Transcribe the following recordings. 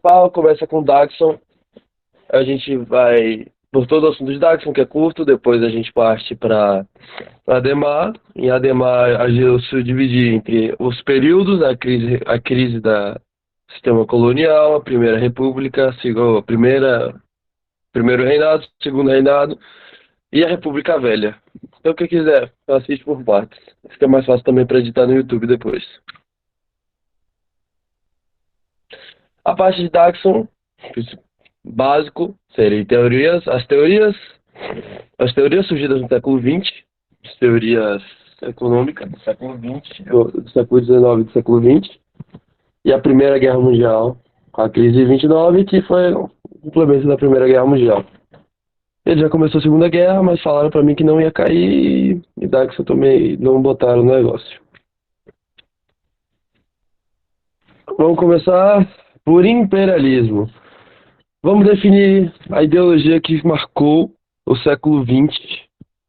Fala, começa com Daxon. A gente vai por todo o assunto de Daxon, que é curto. Depois a gente parte para Ademar. Em Ademar, a gente se divide entre os períodos, a crise da sistema colonial, a Primeira República, primeiro reinado, segundo reinado e a República Velha. Então, quem quiser, assiste por partes. Fica mais fácil também para editar no YouTube depois. A parte de Daxon, básico, seriam teorias. As teorias surgidas no século XX, as teorias econômicas do século XX, do século XIX e do século XX, e a Primeira Guerra Mundial, com a crise de 29, que foi o complemento da Primeira Guerra Mundial. Ele já começou a Segunda Guerra, mas falaram para mim que não ia cair, e Daxon também não botaram no negócio. Vamos começar por imperialismo. Vamos definir a ideologia que marcou o século XX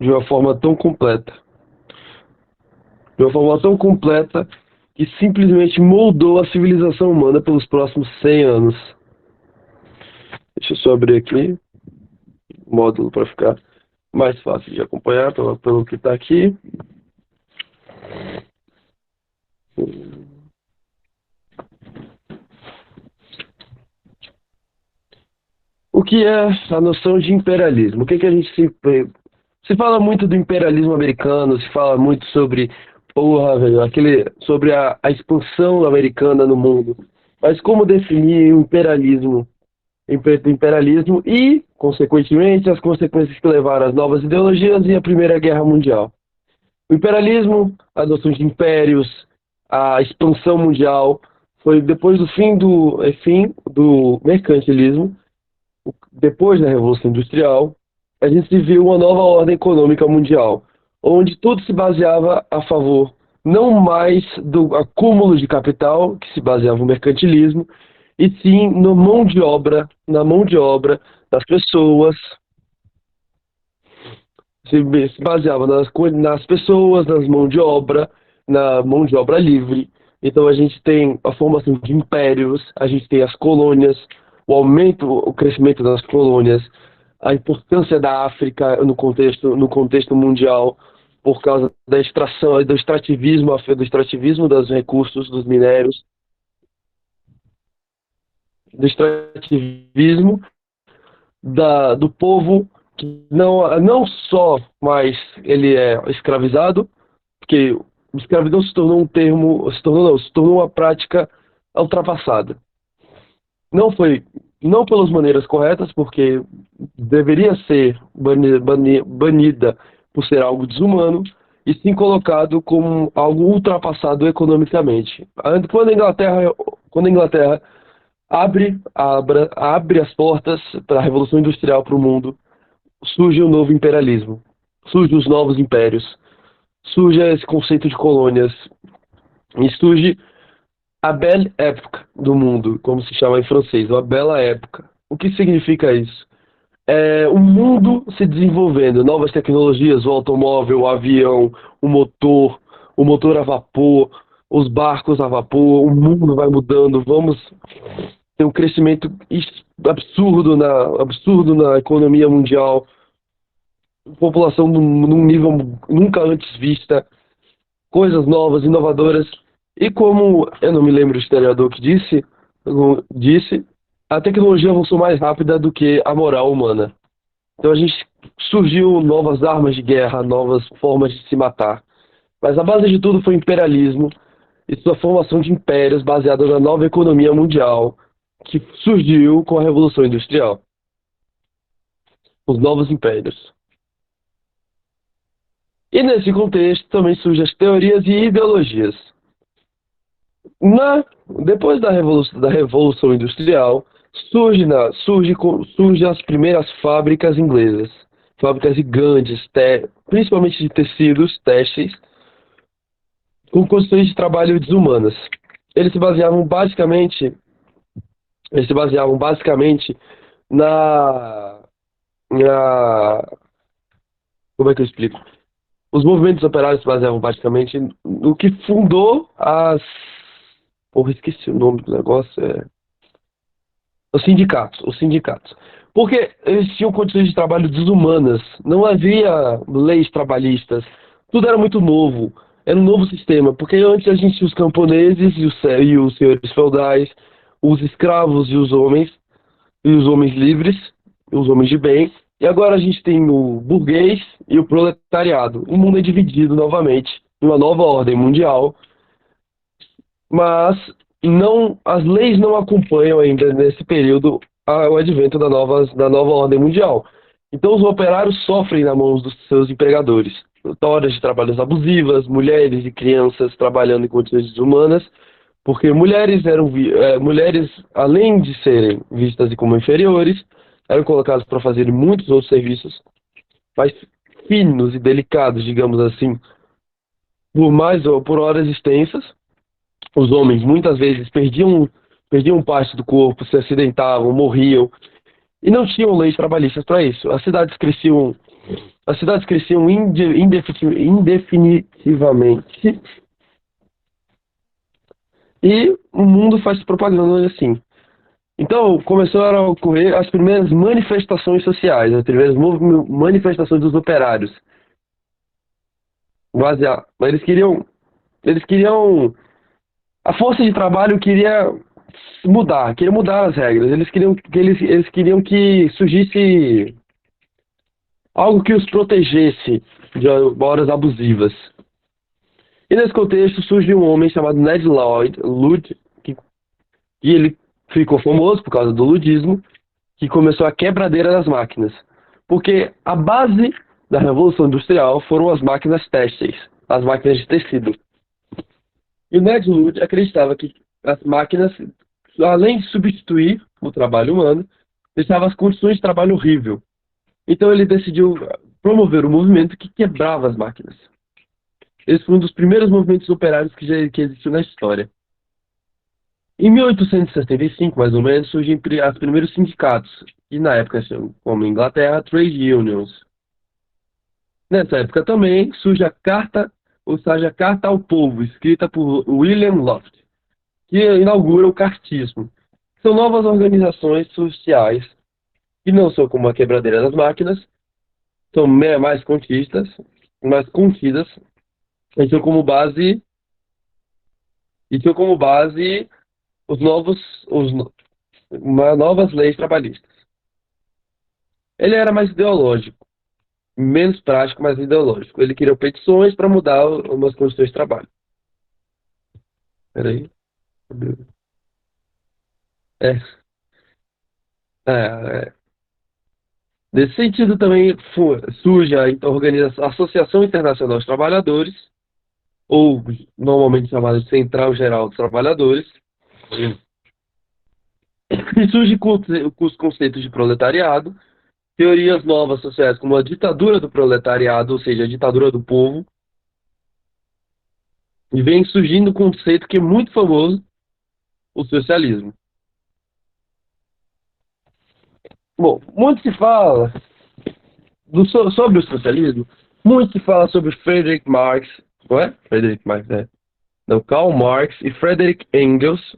de uma forma tão completa. De uma forma tão completa que simplesmente moldou a civilização humana pelos próximos 100 anos. Deixa eu só abrir aqui o módulo para ficar mais fácil de acompanhar pelo que está aqui. O que é a noção de imperialismo? O que, que a gente se fala muito do imperialismo americano, se fala muito sobre, porra, velho, sobre a expansão americana no mundo. Mas como definir o imperialismo e, consequentemente, as consequências que levaram às novas ideologias e à Primeira Guerra Mundial? O imperialismo, a adoção de impérios, a expansão mundial, foi depois do fim do mercantilismo, depois da Revolução Industrial, a gente viu uma nova ordem econômica mundial, onde tudo se baseava a favor não mais do acúmulo de capital, que se baseava no mercantilismo, e sim no mão de obra, na mão de obra das pessoas, se baseava nas pessoas, na mão de obra livre. Então a gente tem a formação de impérios, a gente tem as colônias, o crescimento das colônias, a importância da África no contexto mundial por causa da extração, do extrativismo dos recursos, dos minérios, do extrativismo do povo que não só mais ele é escravizado, porque escravidão se tornou um termo, se tornou uma prática ultrapassada. Não foi, não pelas maneiras corretas, porque deveria ser banida por ser algo desumano, e sim colocado como algo ultrapassado economicamente. Quando a Inglaterra abre as portas para a Revolução Industrial para o mundo, surge o novo imperialismo, surge os novos impérios, surge esse conceito de colônias, e surge a Belle Époque do mundo, como se chama em francês, ou a Bela Época. O que significa isso? É o mundo se desenvolvendo, novas tecnologias, o automóvel, o avião, o motor a vapor, os barcos a vapor, o mundo vai mudando, vamos ter um crescimento absurdo na economia mundial, população num nível nunca antes vista, coisas novas, inovadoras. E como eu não me lembro do historiador que disse, a tecnologia avançou mais rápida do que a moral humana. Então a gente surgiu novas armas de guerra, novas formas de se matar. Mas a base de tudo foi o imperialismo e sua formação de impérios baseada na nova economia mundial que surgiu com a Revolução Industrial. Os novos impérios. E nesse contexto também surgem as teorias e ideologias. Depois da Revolução Industrial, surge as primeiras fábricas inglesas, fábricas gigantes, principalmente de tecidos, têxteis, com condições de trabalho desumanas. Eles se baseavam basicamente, eles se baseavam basicamente na, na, como é que eu explico? Os movimentos operários se baseavam basicamente no que fundou as. Porra, esqueci o nome do negócio. Os sindicatos. Porque eles tinham condições de trabalho desumanas, não havia leis trabalhistas, tudo era muito novo, era um novo sistema, porque antes a gente tinha os camponeses e os senhores feudais, os escravos e os homens livres, e os homens de bem, e agora a gente tem o burguês e o proletariado. O mundo é dividido novamente, em uma nova ordem mundial, mas não, as leis não acompanham ainda nesse período o advento da nova ordem mundial. Então os operários sofrem na mão dos seus empregadores. Horas de trabalhos abusivas, mulheres e crianças trabalhando em condições desumanas, porque mulheres, além de serem vistas como inferiores, eram colocadas para fazer muitos outros serviços mais finos e delicados, digamos assim, por mais ou por horas extensas. Os homens muitas vezes perdiam parte do corpo, se acidentavam, morriam, e não tinham leis trabalhistas para isso. As cidades cresciam indefinitivamente, e o mundo faz propaganda assim. Então, começaram a ocorrer as primeiras manifestações sociais, as primeiras manifestações dos operários. Eles queriam a força de trabalho queria mudar as regras. Eles queriam que surgisse algo que os protegesse de horas abusivas. E nesse contexto surge um homem chamado Ned Ludd, e ele ficou famoso por causa do ludismo, que começou a quebradeira das máquinas. Porque a base da Revolução Industrial foram as máquinas têxteis, as máquinas de tecido. E o Ned Ludd acreditava que as máquinas, além de substituir o trabalho humano, deixavam as condições de trabalho horrível. Então ele decidiu promover um movimento que quebrava as máquinas. Esse foi um dos primeiros movimentos operários que existiu na história. Em 1875, mais ou menos, surgem os primeiros sindicatos, e na época, como na Inglaterra, trade unions. Nessa época também surge a Carta, ou seja, a Carta ao Povo, escrita por William Loft, que inaugura o cartismo. São novas organizações sociais que não são como a quebradeira das máquinas, são mais contidas, e tinham como base, os novos, os, no- novas leis trabalhistas. Ele era mais ideológico, menos prático, mais ideológico. Ele queria petições para mudar umas condições de trabalho. Peraí. É, é, nesse sentido também surge a Associação Internacional dos Trabalhadores, ou normalmente chamada de Central Geral dos Trabalhadores, e surge com os conceitos de proletariado, teorias novas sociais como a ditadura do proletariado, ou seja, a ditadura do povo, e vem surgindo um conceito que é muito famoso, o socialismo. Bom, muito se fala sobre o socialismo, muito se fala sobre Friedrich Marx, não é? Friedrich Marx, é. Não, Karl Marx e Friedrich Engels,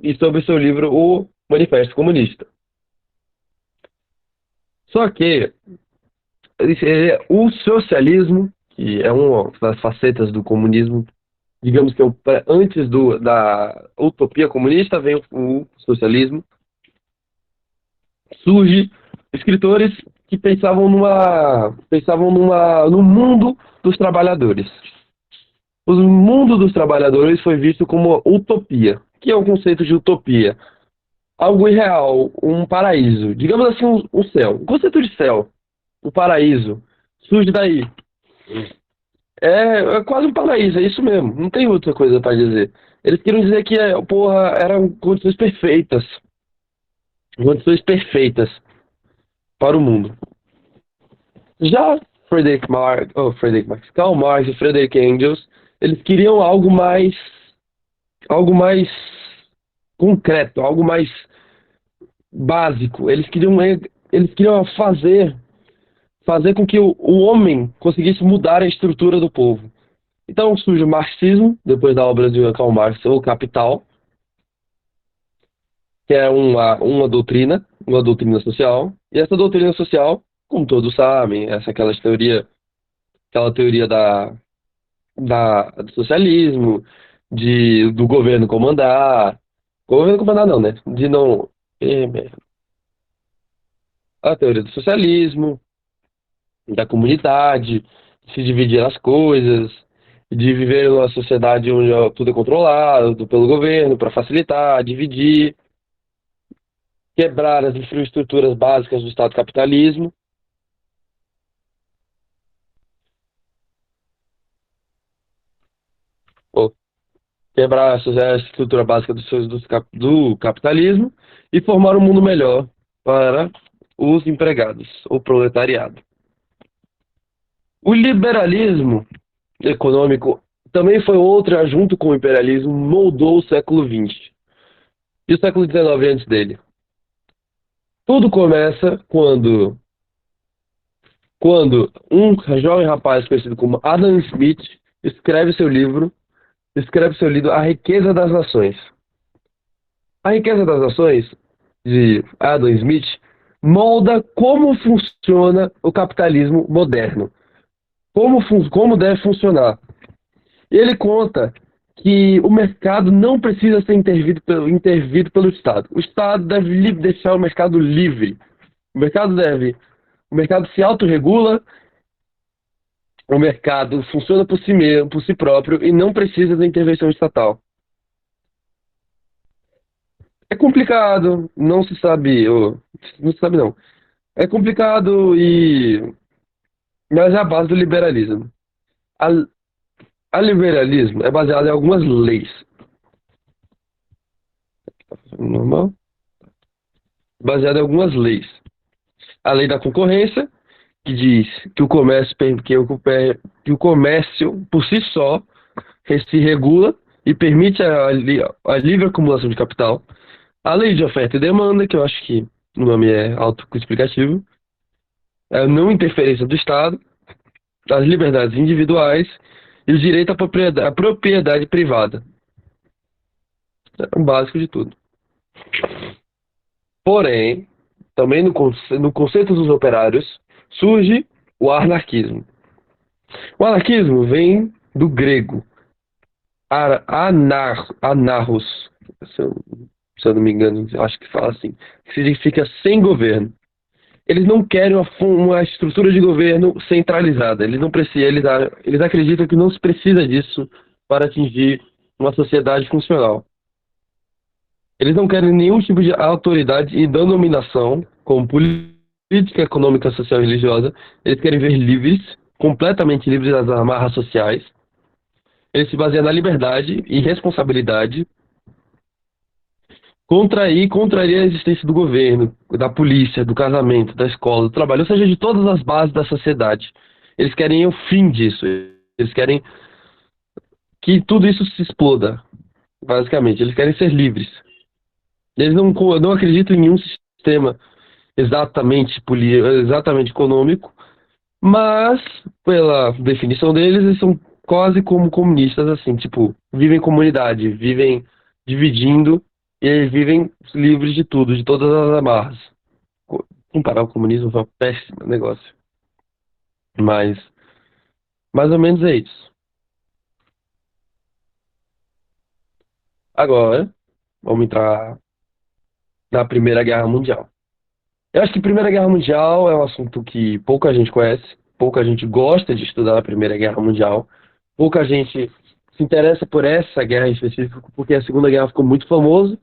e sobre seu livro O Manifesto Comunista. Só que o socialismo, que é uma das facetas do comunismo, digamos que antes da utopia comunista vem o socialismo, surge escritores que pensavam no mundo dos trabalhadores. O mundo dos trabalhadores foi visto como utopia. O que é o conceito de utopia? Algo irreal, um paraíso. Digamos assim, um céu. O conceito de céu, o paraíso, surge daí. É quase um paraíso, é isso mesmo. Não tem outra coisa para dizer. Eles queriam dizer que, porra, eram condições perfeitas para o mundo. Já Karl Marx e Friedrich Engels, eles queriam algo mais concreto, algo mais básico. Eles queriam fazer com que o homem conseguisse mudar a estrutura do povo. Então surge o marxismo, depois da obra de Karl Marx, O Capital, que é uma doutrina social. E essa doutrina social, como todos sabem, aquela teoria do socialismo, do governo comandar. Governo comandar não, né? De não. eh, A teoria do socialismo, da comunidade, de se dividir as coisas, de viver numa sociedade onde tudo é controlado pelo governo para facilitar, dividir, quebrar as infraestruturas básicas do Estado capitalismo, ou quebrar a estrutura básica do capitalismo e formar um mundo melhor para os empregados, o proletariado. O liberalismo econômico também foi outra, junto com o imperialismo, moldou o século XX e o século XIX antes dele. Tudo começa quando um jovem rapaz conhecido como Adam Smith escreve seu livro A Riqueza das Nações. A Riqueza das Nações, de Adam Smith, molda como funciona o capitalismo moderno, como deve funcionar. Ele conta que o mercado não precisa ser intervido pelo Estado. O Estado deve deixar o mercado livre. O mercado deve, o mercado se autorregula, o mercado funciona por si mesmo, por si próprio e não precisa da intervenção estatal. É complicado, não se sabe, não se sabe não. É complicado mas é a base do liberalismo. A, a liberalismo é baseado em algumas leis. Normal? Baseado em algumas leis. A lei da concorrência, que diz que que o comércio por si só se regula e permite a livre acumulação de capital. A lei de oferta e demanda, que eu acho que o nome é autoexplicativo, é a não interferência do Estado, as liberdades individuais e o direito à propriedade privada. É o básico de tudo. Porém, também no conceito dos operários, surge o anarquismo. O anarquismo vem do grego anarros, se eu, se eu não me engano, eu acho que fala assim, que significa sem governo. Eles não querem uma estrutura de governo centralizada. Eles não precisam, eles acreditam que não se precisa disso para atingir uma sociedade funcional. Eles não querem nenhum tipo de autoridade e denominação, como política econômica, social e religiosa. Eles querem ver livres, completamente livres das amarras sociais. Eles se baseiam na liberdade e responsabilidade. Contraria a existência do governo, da polícia, do casamento, da escola, do trabalho, ou seja, de todas as bases da sociedade. Eles querem o fim disso. Eles querem que tudo isso se exploda, basicamente. Eles querem ser livres. Eles não acreditam em nenhum sistema exatamente econômico, mas, pela definição deles, eles são quase como comunistas, assim, tipo, vivem em comunidade, vivem dividindo e eles vivem livres de tudo, de todas as amarras. Comparar o comunismo foi um péssimo negócio, mas mais ou menos é isso. Agora, vamos entrar na Primeira Guerra Mundial. Eu acho que Primeira Guerra Mundial é um assunto que pouca gente conhece, pouca gente gosta de estudar a Primeira Guerra Mundial, pouca gente se interessa por essa guerra em específico, porque a Segunda Guerra ficou muito famosa.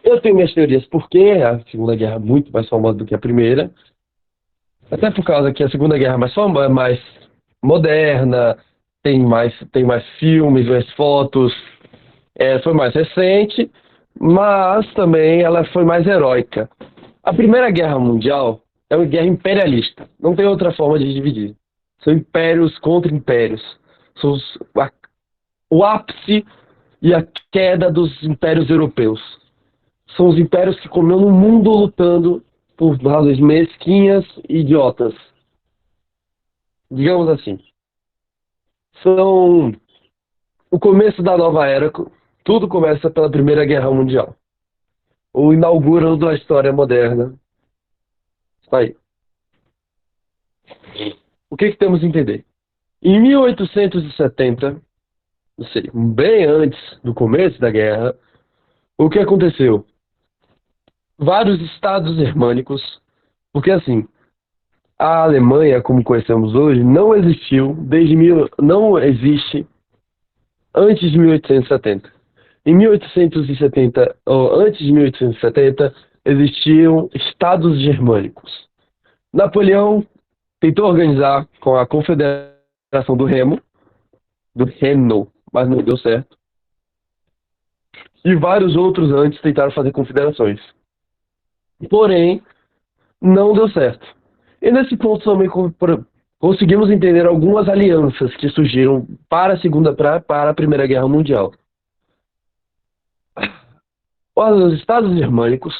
Eu tenho minhas teorias por que a Segunda Guerra é muito mais famosa do que a Primeira, até por causa que a Segunda Guerra é mais famosa, é mais moderna, tem mais filmes, mais fotos, foi mais recente, mas também ela foi mais heróica. A Primeira Guerra Mundial é uma guerra imperialista. Não tem outra forma de dividir. São impérios contra impérios. São o ápice e a queda dos impérios europeus. São os impérios que comiam no mundo lutando por razões mesquinhas e idiotas. Digamos assim. São o começo da nova era. Tudo começa pela Primeira Guerra Mundial. o inauguram da história moderna. Está aí. O que que temos a entender? Em 1870, ou seja, bem antes do começo da guerra, o que aconteceu? Vários estados germânicos, porque assim, a Alemanha, como conhecemos hoje, não existiu não existe antes de 1870. Em 1870, ou antes de 1870, existiam estados germânicos. Napoleão tentou organizar com a Confederação do Reno, mas não deu certo. E vários outros antes tentaram fazer confederações. Porém, não deu certo. E nesse ponto também conseguimos entender algumas alianças que surgiram para a Primeira Guerra Mundial. Os Estados Germânicos,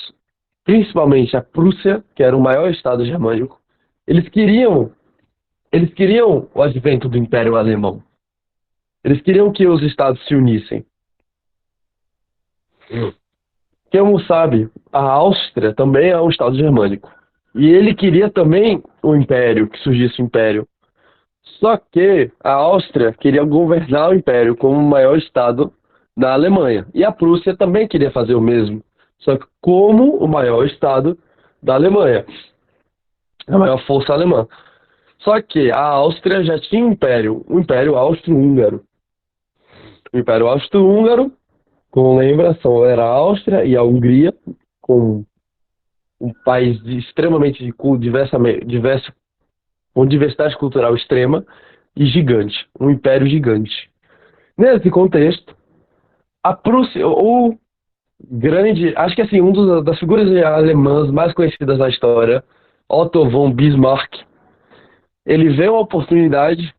principalmente a Prússia, que era o maior Estado germânico, eles queriam, eles queriam o advento do Império Alemão. Eles queriam que os estados se unissem. Como sabe, a Áustria também é um Estado germânico. E ele queria também o Império, que surgisse o Império. Só que a Áustria queria governar o Império como o maior Estado da Alemanha. E a Prússia também queria fazer o mesmo, só que como o maior Estado da Alemanha, a maior força alemã. Só que a Áustria já tinha um império, o Império Austro-Húngaro. O Império Austro-Húngaro, como lembra, era a Áustria e a Hungria, com um país extremamente diverso, com diversidade cultural extrema e gigante, um império gigante. Nesse contexto, a Prússia, o grande, acho que assim, das figuras alemãs mais conhecidas da história, Otto von Bismarck, ele vê uma oportunidade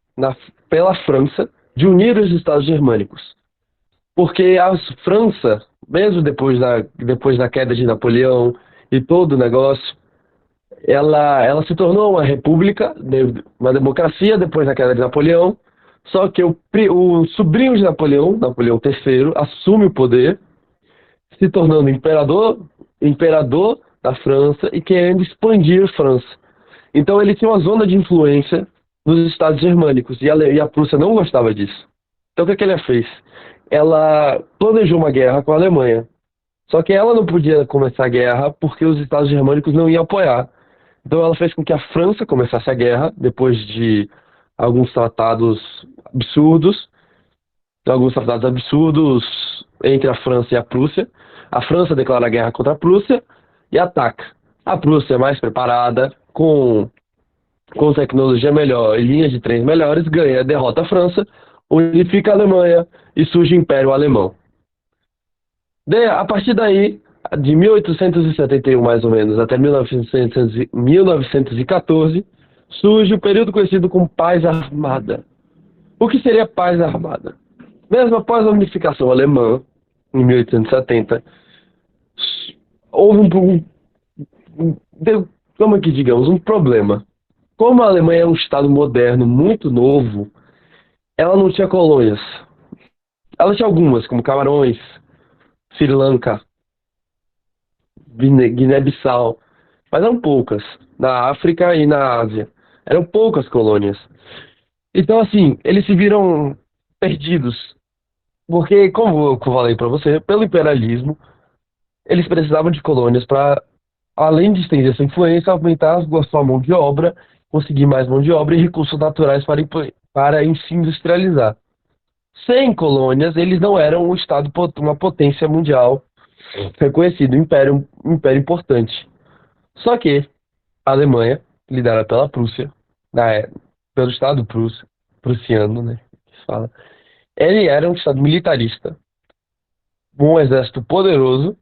pela França de unir os Estados germânicos. Porque a França, mesmo depois da queda de Napoleão e todo o negócio, ela se tornou uma república, uma democracia depois da queda de Napoleão. Só que o sobrinho de Napoleão, Napoleão III, assume o poder, se tornando imperador da França e querendo expandir a França. Então ele tinha uma zona de influência nos estados germânicos e a Prússia não gostava disso. Então o que ela fez? Ela planejou uma guerra com a Alemanha. Só que ela não podia começar a guerra porque os estados germânicos não iam apoiar. Então ela fez com que a França começasse a guerra depois de alguns tratados absurdos, entre a França e a Prússia. A França declara guerra contra a Prússia e ataca. A Prússia, mais preparada, com tecnologia melhor e linhas de trens melhores, ganha, derrota a França, unifica a Alemanha e surge o Império Alemão. A partir daí, de 1871 mais ou menos até 1914, surge o período conhecido como Paz Armada. O que seria Paz Armada? Mesmo após a unificação alemã, em 1870, houve como é que digamos, um problema. Como a Alemanha é um estado moderno, muito novo, ela não tinha colônias. Ela tinha algumas, como Camarões, Sri Lanka, Guiné-Bissau, mas eram poucas. Na África e na Ásia. Eram poucas colônias. Então, assim, eles se viram perdidos. Porque, como eu falei para você, pelo imperialismo, eles precisavam de colônias para, além de estender sua influência, aumentar a sua mão de obra, conseguir mais mão de obra e recursos naturais para se industrializar. Sem colônias, eles não eram um estado, uma potência mundial reconhecido, um império importante. Só que a Alemanha, liderada pela Prússia, pelo Estado prussiano, né, que se fala, ele era um Estado militarista, um exército poderoso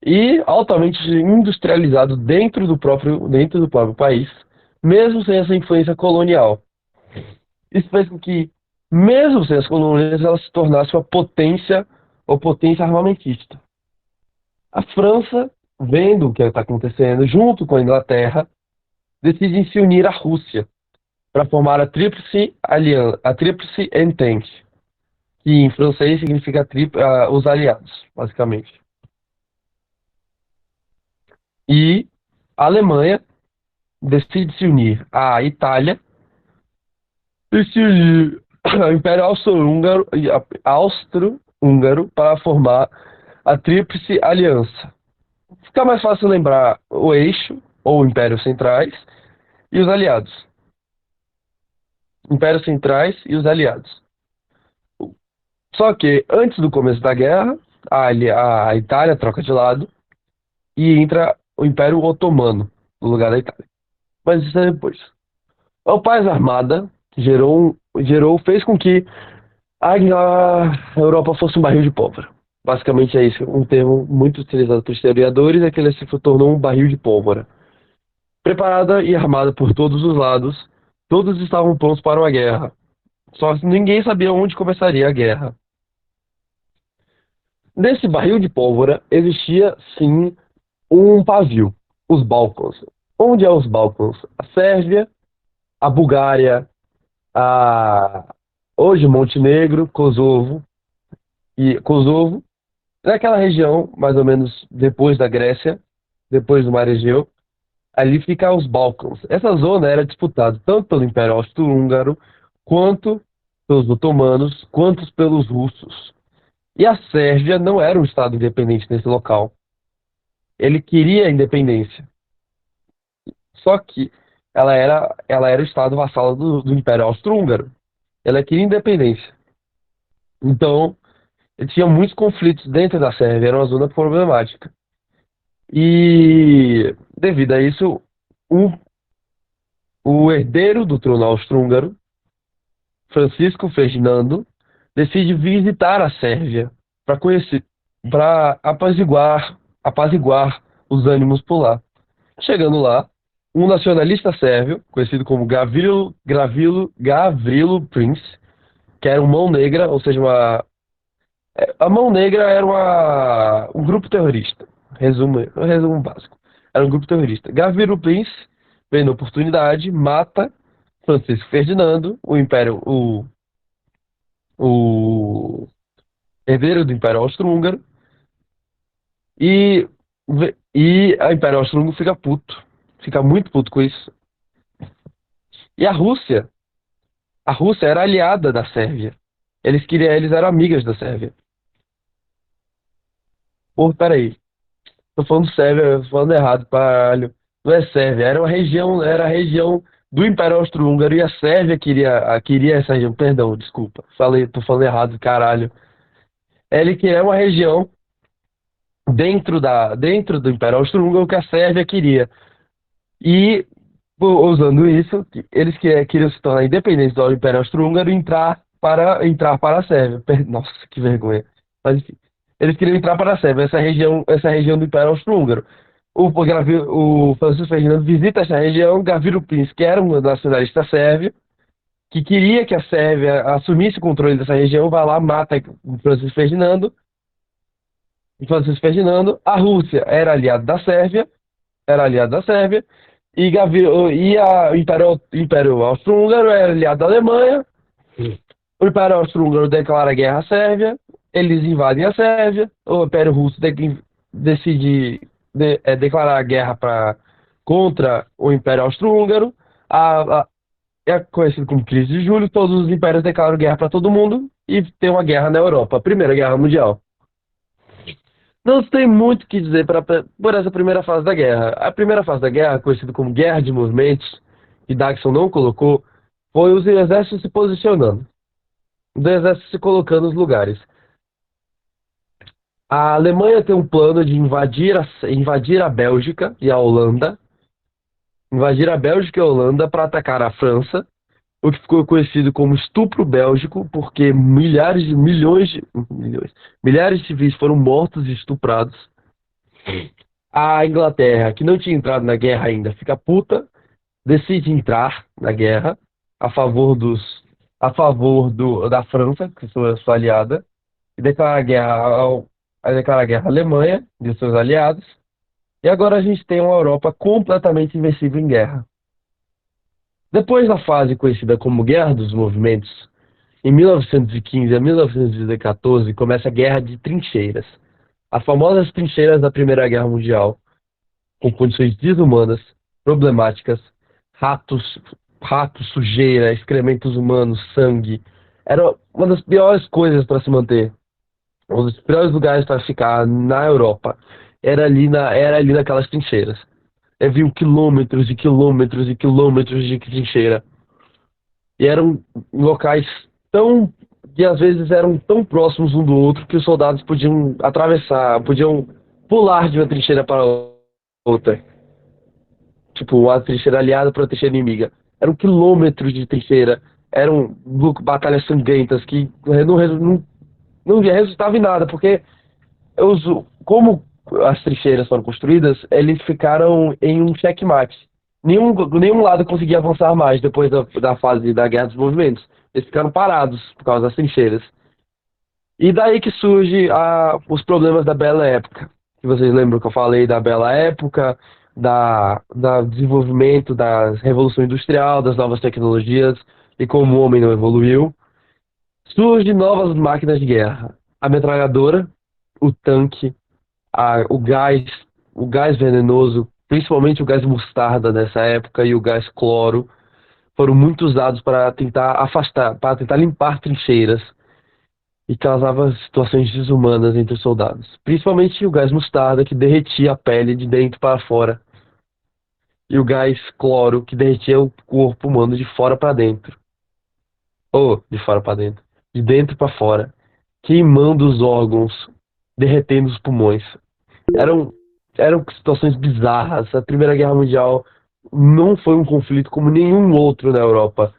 e altamente industrializado dentro do próprio país, mesmo sem essa influência colonial. Isso fez com que, mesmo sem as colônias, ela se tornasse uma potência ou potência armamentista. A França, vendo o que está acontecendo, junto com a Inglaterra, decidem se unir à Rússia para formar a Tríplice Entente, que em francês significa os aliados, basicamente. e a Alemanha decide se unir à Itália e se unir ao Império Austro-Húngaro Austro-Húngaro para formar a Tríplice Aliança. Fica mais fácil lembrar o eixo, ou Impérios Centrais, e os aliados. Impérios Centrais e os aliados. Só que, antes do começo da guerra, a Itália troca de lado e entra o Império Otomano no lugar da Itália. Mas isso é depois. A paz armada fez com que a Europa fosse um barril de pólvora. Basicamente é isso, um termo muito utilizado por historiadores, é que ele se tornou um barril de pólvora. Preparada e armada por todos os lados, todos estavam prontos para uma guerra. Só que ninguém sabia onde começaria a guerra. Nesse barril de pólvora existia sim um pavio, os Balcãs. Onde é os Balcãs? A Sérvia, a Bulgária, a hoje Montenegro, Kosovo, naquela região, mais ou menos depois da Grécia, depois do Mar Egeu, ali fica os Balcãs. Essa zona era disputada tanto pelo Império Austro-Húngaro, quanto pelos otomanos, quanto pelos russos. E a Sérvia não era um estado independente nesse local. Ele queria a independência. Só que ela era o estado vassalo do Império Austro-Húngaro. Ela queria independência. Então, tinha muitos conflitos dentro da Sérvia, era uma zona problemática. E, devido a isso, o, o herdeiro do trono austro-húngaro, Francisco Ferdinando, decide visitar a Sérvia para conhecer, para apaziguar os ânimos por lá. Chegando lá, um nacionalista sérvio, conhecido como Gavrilo Princip, que era um mão negra, ou seja, a mão negra era um grupo terrorista. Resumo básico. Era um grupo terrorista. Gavrilo Princip, vendo a oportunidade, mata Francisco Ferdinando, o herdeiro do Império Austro-Húngaro, e, e a Império Austro-Húngaro fica puto. Fica muito puto com isso. E a Rússia era aliada da Sérvia. Eles eram amigas da Sérvia. Pô, peraí. Tô falando Sérvia, tô falando errado, caralho. Não é Sérvia, era a região do Império Austro-Húngaro e a Sérvia queria essa região. Perdão, desculpa. Tô falando errado, caralho. Ele queria uma região dentro do Império Austro-Húngaro que a Sérvia queria. E, pô, usando isso, eles queriam se tornar independentes do Império Austro-Húngaro e entrar para a Sérvia. Nossa, que vergonha. Mas enfim, eles queriam entrar para a Sérvia, essa região do Império Austro-Húngaro. O Francisco Ferdinando visita essa região, Gavrilo Princip, que era um nacionalista sérvio, que queria que a Sérvia assumisse o controle dessa região, vai lá, mata o Francisco Ferdinando. A Rússia era aliada da Sérvia, o Império Austro-Húngaro era aliado da Alemanha. O Império Austro-Húngaro declara guerra à Sérvia, eles invadem a Sérvia, o Império Russo decide declarar guerra contra o Império Austro-Húngaro. É conhecido como Crise de Julho, todos os impérios declaram guerra para todo mundo e tem uma guerra na Europa, a Primeira Guerra Mundial. Não tem muito o que dizer por essa primeira fase da guerra. A primeira fase da guerra, conhecida como Guerra de Movimentos, que Daxon não colocou, foi os exércitos se posicionando, os exércitos se colocando nos lugares. A Alemanha tem um plano de invadir a Bélgica e a Holanda, para atacar a França, o que ficou conhecido como estupro bélgico, porque milhares de civis foram mortos e estuprados. A Inglaterra, que não tinha entrado na guerra ainda, fica puta, decide entrar na guerra da França, que é sua aliada, e declara guerra à Alemanha e seus aliados. E agora a gente tem uma Europa completamente invencível em guerra. Depois da fase conhecida como Guerra dos Movimentos, em 1915 a 1914 começa a Guerra de Trincheiras, as famosas trincheiras da Primeira Guerra Mundial, com condições desumanas, problemáticas, ratos, ratos, sujeira, excrementos humanos, sangue. Era uma das piores coisas para se manter. Um dos piores lugares para ficar na Europa era ali naquelas trincheiras. Haviam quilômetros e quilômetros e quilômetros de trincheira. E eram locais tão que às vezes eram tão próximos um do outro que os soldados podiam atravessar, podiam pular de uma trincheira para outra. Tipo, uma trincheira aliada para uma trincheira inimiga. Eram quilômetros de trincheira, eram batalhas sangrentas que não resultava em nada, porque os, como as trincheiras foram construídas, eles ficaram em um checkmate. Nenhum lado conseguia avançar mais depois da fase da Guerra dos Movimentos. Eles ficaram parados por causa das trincheiras. E daí que surge os problemas da Bela Época. Que vocês lembram que eu falei da Bela Época, da desenvolvimento da Revolução Industrial, das novas tecnologias e como o homem não evoluiu. Surgem novas máquinas de guerra. A metralhadora, o tanque, o gás venenoso, principalmente o gás mostarda nessa época e o gás cloro, foram muito usados para tentar afastar, para tentar limpar trincheiras e causava situações desumanas entre os soldados. Principalmente o gás mostarda, que derretia a pele de dentro para fora, e o gás cloro, que derretia o corpo humano de fora para dentro, ou de fora para dentro, de dentro para fora, queimando os órgãos, derretendo os pulmões. Eram, eram situações bizarras. A Primeira Guerra Mundial não foi um conflito como nenhum outro na Europa.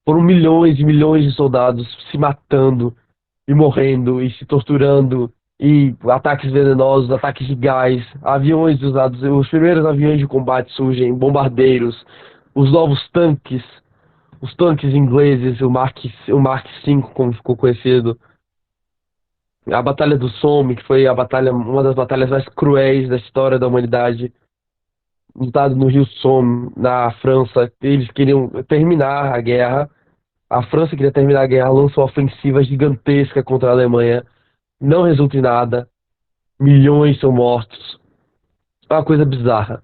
Foram milhões e milhões de soldados se matando e morrendo e se torturando e ataques venenosos, ataques de gás, aviões usados, os primeiros aviões de combate surgem, bombardeiros, os novos tanques, os tanques ingleses, o Mark V, como ficou conhecido, a Batalha do Somme, que foi uma das batalhas mais cruéis da história da humanidade, lutado no Rio Somme, na França. Eles queriam terminar a guerra. A França queria terminar a guerra, lançou uma ofensiva gigantesca contra a Alemanha. Não resulta em nada. Milhões são mortos. É uma coisa bizarra.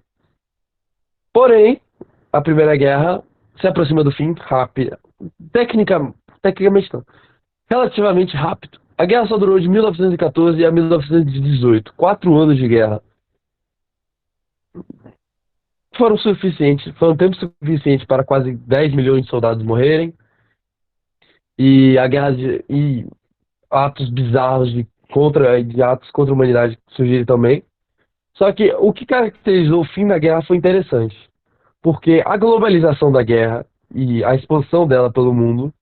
Porém, a Primeira Guerra se aproxima do fim rápido. Tecnicamente não. Relativamente rápido. A guerra só durou de 1914 a 1918. 4 anos de guerra. Foram tempo suficiente para quase 10 milhões de soldados morrerem. E a guerra e atos bizarros de atos contra a humanidade surgirem também. Só que o que caracterizou o fim da guerra foi interessante. Porque a globalização da guerra e a expansão dela pelo mundo,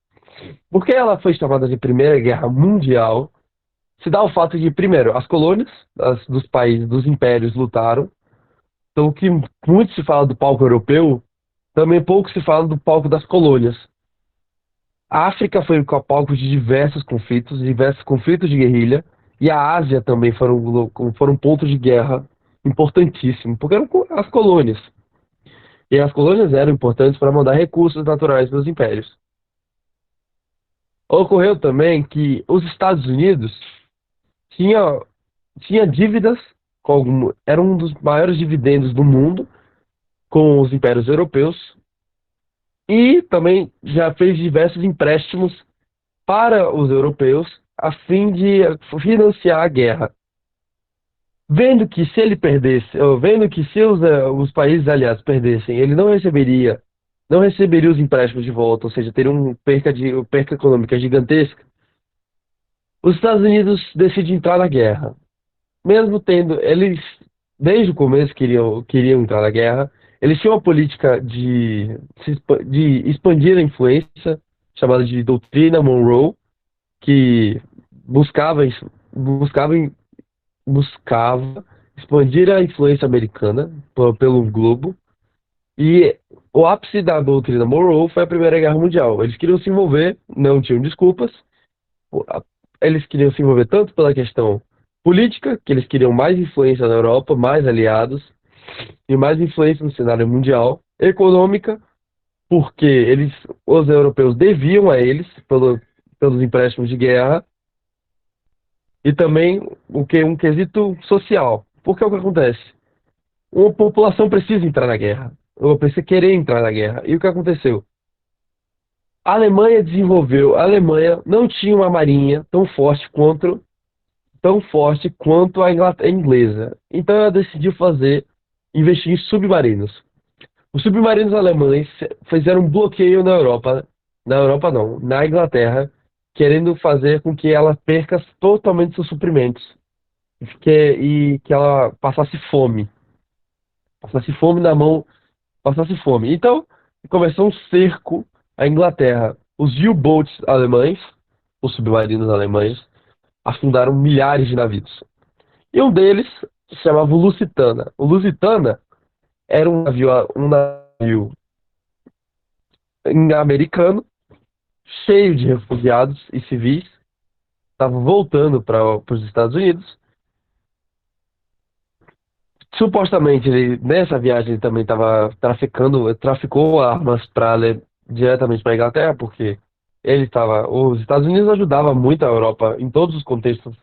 porque ela foi chamada de Primeira Guerra Mundial, se dá o fato de, primeiro, as colônias dos países, dos impérios lutaram. Então, o que muito se fala do palco europeu, também pouco se fala do palco das colônias. A África foi o palco de diversos conflitos de guerrilha, e a Ásia também foram pontos de guerra importantíssimos, porque eram as colônias. E as colônias eram importantes para mandar recursos naturais para os impérios. Ocorreu também que os Estados Unidos tinha, tinha dívidas era um dos maiores dividendos do mundo com os impérios europeus e também já fez diversos empréstimos para os europeus a fim de financiar a guerra. Vendo que se ele perdesse, ou vendo que se os países aliados perdessem, ele não receberia os empréstimos de volta, ou seja, teria perca econômica gigantesca, os Estados Unidos decidem entrar na guerra. Mesmo tendo, eles desde o começo queriam entrar na guerra, eles tinham uma política de expandir a influência, chamada de Doutrina Monroe, que buscava, buscava buscava expandir a influência americana pelo globo. E o ápice da doutrina Monroe foi a Primeira Guerra Mundial. Eles queriam se envolver, não tinham desculpas. Eles queriam se envolver tanto pela questão política, que eles queriam mais influência na Europa, mais aliados, e mais influência no cenário mundial. Econômica, porque os europeus deviam a eles pelos empréstimos de guerra. E também um quesito social. Porque o que acontece? uma população precisa entrar na guerra, ou precisa querer entrar na guerra. E o que aconteceu? A Alemanha não tinha uma marinha tão forte quanto a Inglaterra inglesa. Então ela decidiu investir em submarinos. Os submarinos alemães fizeram um bloqueio na Europa não, na Inglaterra, querendo fazer com que ela perca totalmente seus suprimentos e que ela passasse fome na mão, passasse fome. Então começou um cerco à Inglaterra. Os U-boats alemães, os submarinos alemães, afundaram milhares de navios. E um deles se chamava o Lusitana. O Lusitana era um navio americano cheio de refugiados e civis, estava voltando para os Estados Unidos. Supostamente, nessa viagem, ele também estava traficou armas diretamente para a Inglaterra, porque os Estados Unidos ajudavam muito a Europa em todos os contextos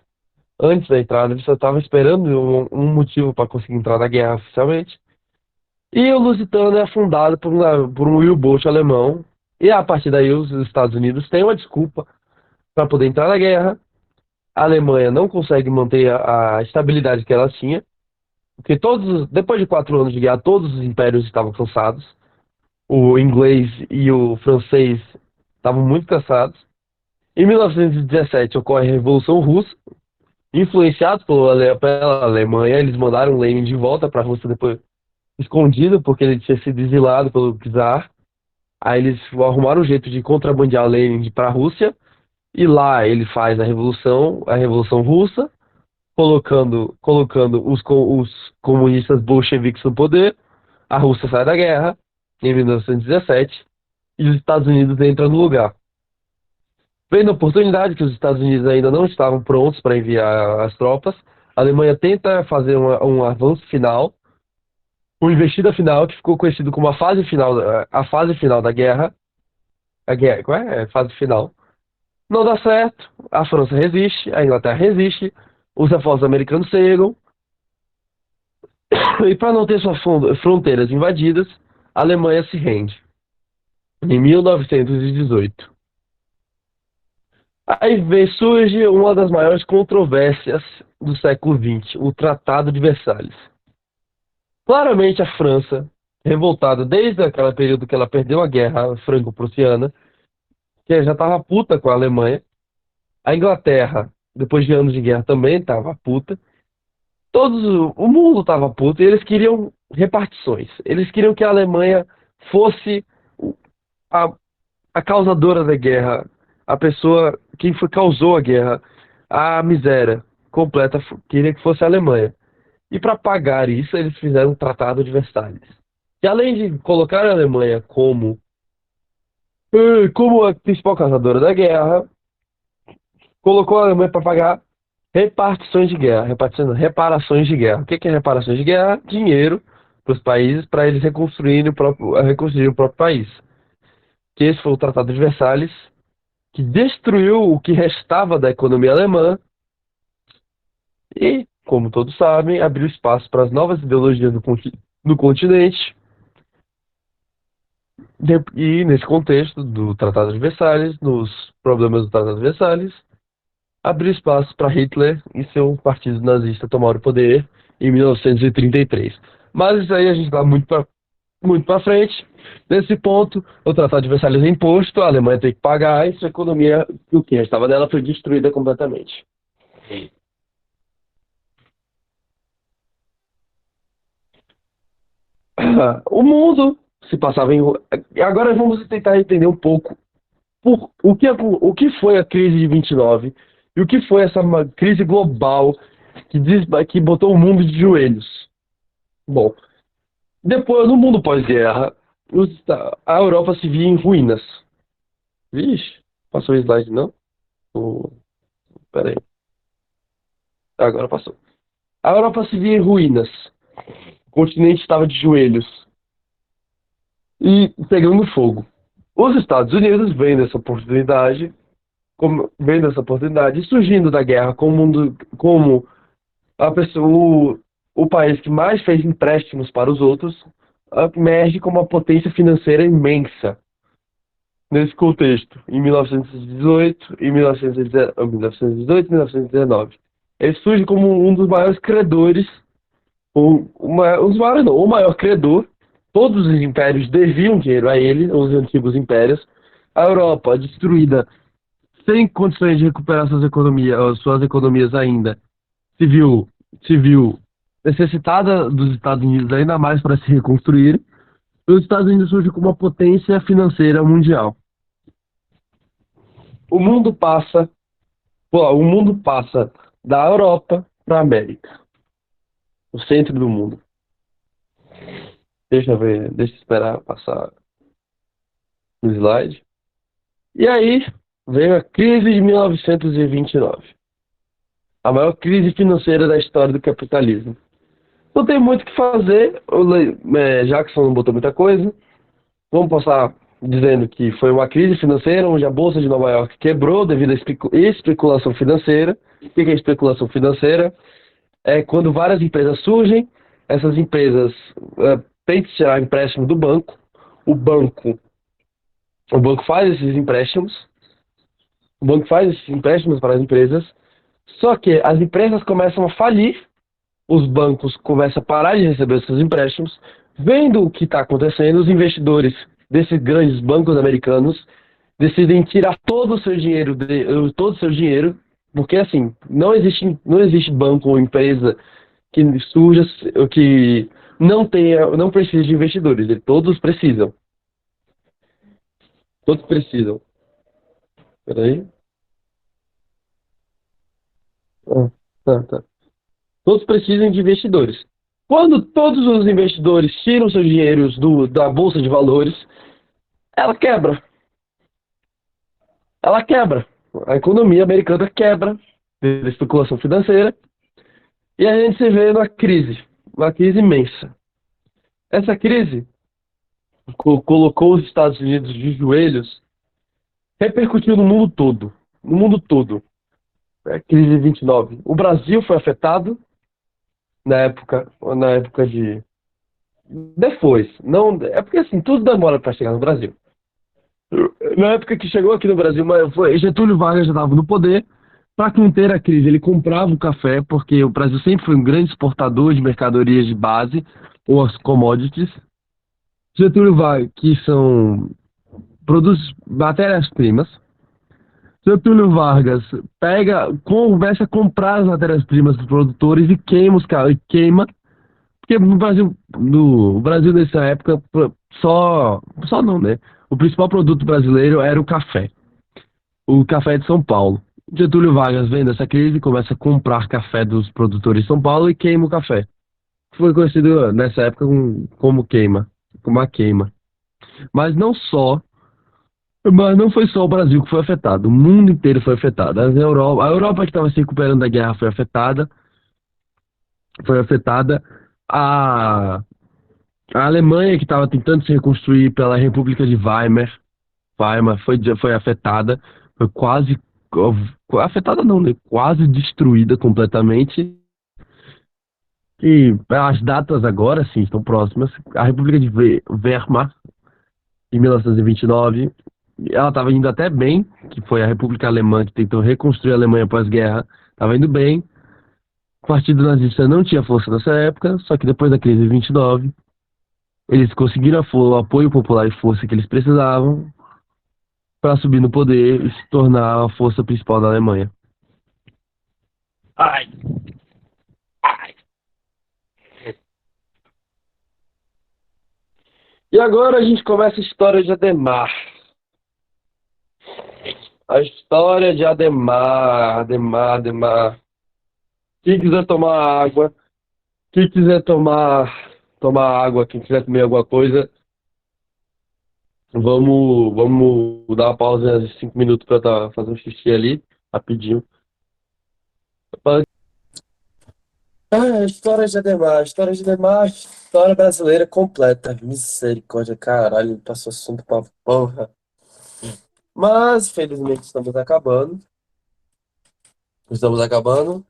antes da entrada, ele só estava esperando um motivo para conseguir entrar na guerra oficialmente. E o Lusitano é afundado por um U-boat alemão, e a partir daí os Estados Unidos têm uma desculpa para poder entrar na guerra. A Alemanha não consegue manter a estabilidade que ela tinha, porque depois de 4 anos de guerra, todos os impérios estavam cansados. O inglês e o francês estavam muito cansados. Em 1917 ocorre a Revolução Russa, influenciados pela Alemanha, eles mandaram Lenin de volta para a Rússia depois, escondido, porque ele tinha sido exilado pelo czar. Aí eles arrumaram um jeito de contrabandear Lenin para a Rússia, e lá ele faz a Revolução Russa, colocando os comunistas bolcheviques no poder. A Rússia sai da guerra em 1917 e os Estados Unidos entram no lugar. Vendo a oportunidade que os Estados Unidos ainda não estavam prontos para enviar as tropas, a Alemanha tenta fazer um avanço final, uma investida final que ficou conhecido como a fase final da guerra. A guerra, qual é? A fase final. Não dá certo, a França resiste, a Inglaterra resiste, os reforços americanos chegam, e para não ter suas fronteiras invadidas, a Alemanha se rende, em 1918. Surge uma das maiores controvérsias do século XX, o Tratado de Versalhes. Claramente a França, revoltada desde aquele período que ela perdeu a guerra franco-prussiana, que já estava puta com a Alemanha. A Inglaterra, depois de anos de guerra, também estava puta. O mundo estava puto e eles queriam repartições. Eles queriam que a Alemanha fosse a, a causadora da guerra, causou a guerra, a miséria completa, queria que fosse a Alemanha. E para pagar isso, eles fizeram um Tratado de Versalhes. Que além de colocar a Alemanha como a principal causadora da guerra, colocou a Alemanha para pagar repartições de guerra, reparações de guerra. O que é reparações de guerra? Dinheiro para os países para eles reconstruírem o próprio país. Que esse foi o Tratado de Versalhes, que destruiu o que restava da economia alemã e, como todos sabem, abriu espaço para as novas ideologias no continente. E nesse contexto do Tratado de Versalhes, nos problemas do Tratado de Versalhes, abriu espaço para Hitler e seu partido nazista tomar o poder em 1933. Mas isso aí a gente vai muito para frente. Nesse ponto, o Tratado de Versalhes é imposto, a Alemanha tem que pagar e sua economia, o que restava dela, foi destruída completamente. O mundo se passava em. Agora vamos tentar entender um pouco o que foi a crise de 29 e o que foi essa crise global que botou o mundo de joelhos. Bom, depois, no mundo pós-guerra, a Europa se via em ruínas. Vixe, passou o slide, não? Oh, pera aí. Agora passou. A Europa se via em ruínas. O continente estava de joelhos e pegando fogo. Os Estados Unidos vendo essa oportunidade, surgindo da guerra como a pessoa, o país que mais fez empréstimos para os outros, emerge como uma potência financeira imensa nesse contexto, em 1918 e 1918 e 1919. Ele surge como um dos maiores credores, um dos maiores não, o maior credor. Todos os impérios deviam dinheiro a ele, os antigos impérios. A Europa, destruída, sem condições de recuperar suas economias ainda, se viu, se viu necessitada dos Estados Unidos ainda mais para se reconstruir. E os Estados Unidos surgem como uma potência financeira mundial. O mundo passa, o mundo passa da Europa para a América, o centro do mundo. Deixa eu ver, deixa eu esperar passar o slide. E aí veio a crise de 1929, a maior crise financeira da história do capitalismo. Não tem muito o que fazer, Jackson não botou muita coisa. Vamos passar dizendo que foi uma crise financeira onde a Bolsa de Nova York quebrou devido à especulação financeira. O que é especulação financeira? É quando várias empresas surgem, essas empresas têm que tirar empréstimo do banco, o banco, o banco faz esses empréstimos, o banco faz esses empréstimos para as empresas, só que as empresas começam a falir, os bancos começam a parar de receber esses empréstimos, vendo o que está acontecendo, os investidores desses grandes bancos americanos decidem tirar todo o seu dinheiro, porque assim, não existe banco ou empresa que surja, que não precise de investidores, todos precisam, todos precisam. Peraí. Ah, tá, tá. Todos precisam de investidores. Quando todos os investidores tiram seus dinheiros da bolsa de valores, ela quebra. Ela quebra. A economia americana quebra pela especulação financeira e a gente se vê uma crise imensa. Essa crise colocou os Estados Unidos de joelhos, repercutiu no mundo todo. No mundo todo. É a crise de 29. O Brasil foi afetado na época de depois. Não, é porque assim, tudo demora para chegar no Brasil. Na época que chegou aqui no Brasil, Getúlio Vargas já estava no poder. Para conter a crise, ele comprava o café, porque o Brasil sempre foi um grande exportador de mercadorias de base, ou as commodities. Getúlio Vargas, que produz matérias-primas. Getúlio Vargas começa a comprar as matérias-primas dos produtores e queima queima, porque no Brasil nessa época, só não, né? O principal produto brasileiro era o café de São Paulo. Getúlio Vargas, vendo essa crise, começa a comprar café dos produtores de São Paulo e queima o café. Foi conhecido nessa época como a queima. Mas não só, mas não foi só o Brasil que foi afetado, o mundo inteiro foi afetado. A Europa que estava se recuperando da guerra foi afetada. A, a Alemanha que estava tentando se reconstruir pela República de Weimar foi afetada, foi quase afetada não, né? Quase destruída completamente. E as datas agora, sim, estão próximas. A República de Weimar, em 1929, ela estava indo até bem, que foi a República Alemã que tentou reconstruir a Alemanha pós-guerra, estava indo bem. O Partido Nazista não tinha força nessa época, só que depois da crise de 29, eles conseguiram o apoio popular e força que eles precisavam para subir no poder e se tornar a força principal da Alemanha. Ai, ai. E agora a gente começa a história de Ademar. A história de Ademar. Quem quiser tomar água, quem quiser tomar água, quem quiser comer alguma coisa, vamos dar uma pausa de 5 minutos para fazer um xixi ali, rapidinho. História de Ademar, história brasileira completa. Misericórdia, caralho, passou assunto pra porra. Mas, felizmente, estamos acabando. Estamos acabando.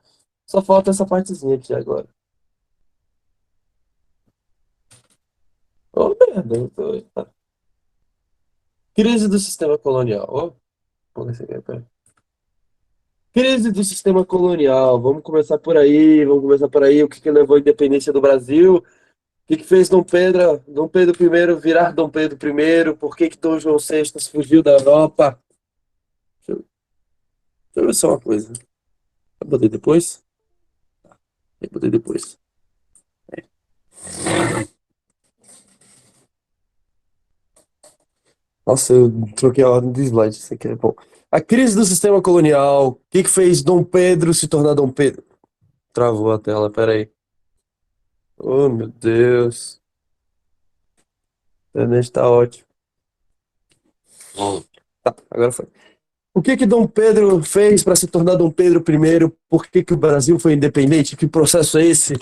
Só falta essa partezinha aqui agora. merda. Crise do sistema colonial. Ó, vou ver se aqui, pera. Crise do sistema colonial. Vamos começar por aí. Vamos começar por aí. O que que levou à independência do Brasil? O que que fez Dom Pedro I virar Dom Pedro I? Por que que Dom João VI fugiu da Europa? Deixa eu ver só uma coisa. Eu botei depois? Eu botei depois. Nossa, eu troquei a ordem de slide. Isso aqui é bom. A crise do sistema colonial. O que que fez Dom Pedro se tornar Dom Pedro? Travou a tela, peraí. Oh, meu Deus. A internet tá ótimo. Tá, agora foi. O que que Dom Pedro fez para se tornar Dom Pedro I? Por que que o Brasil foi independente? Que processo é esse?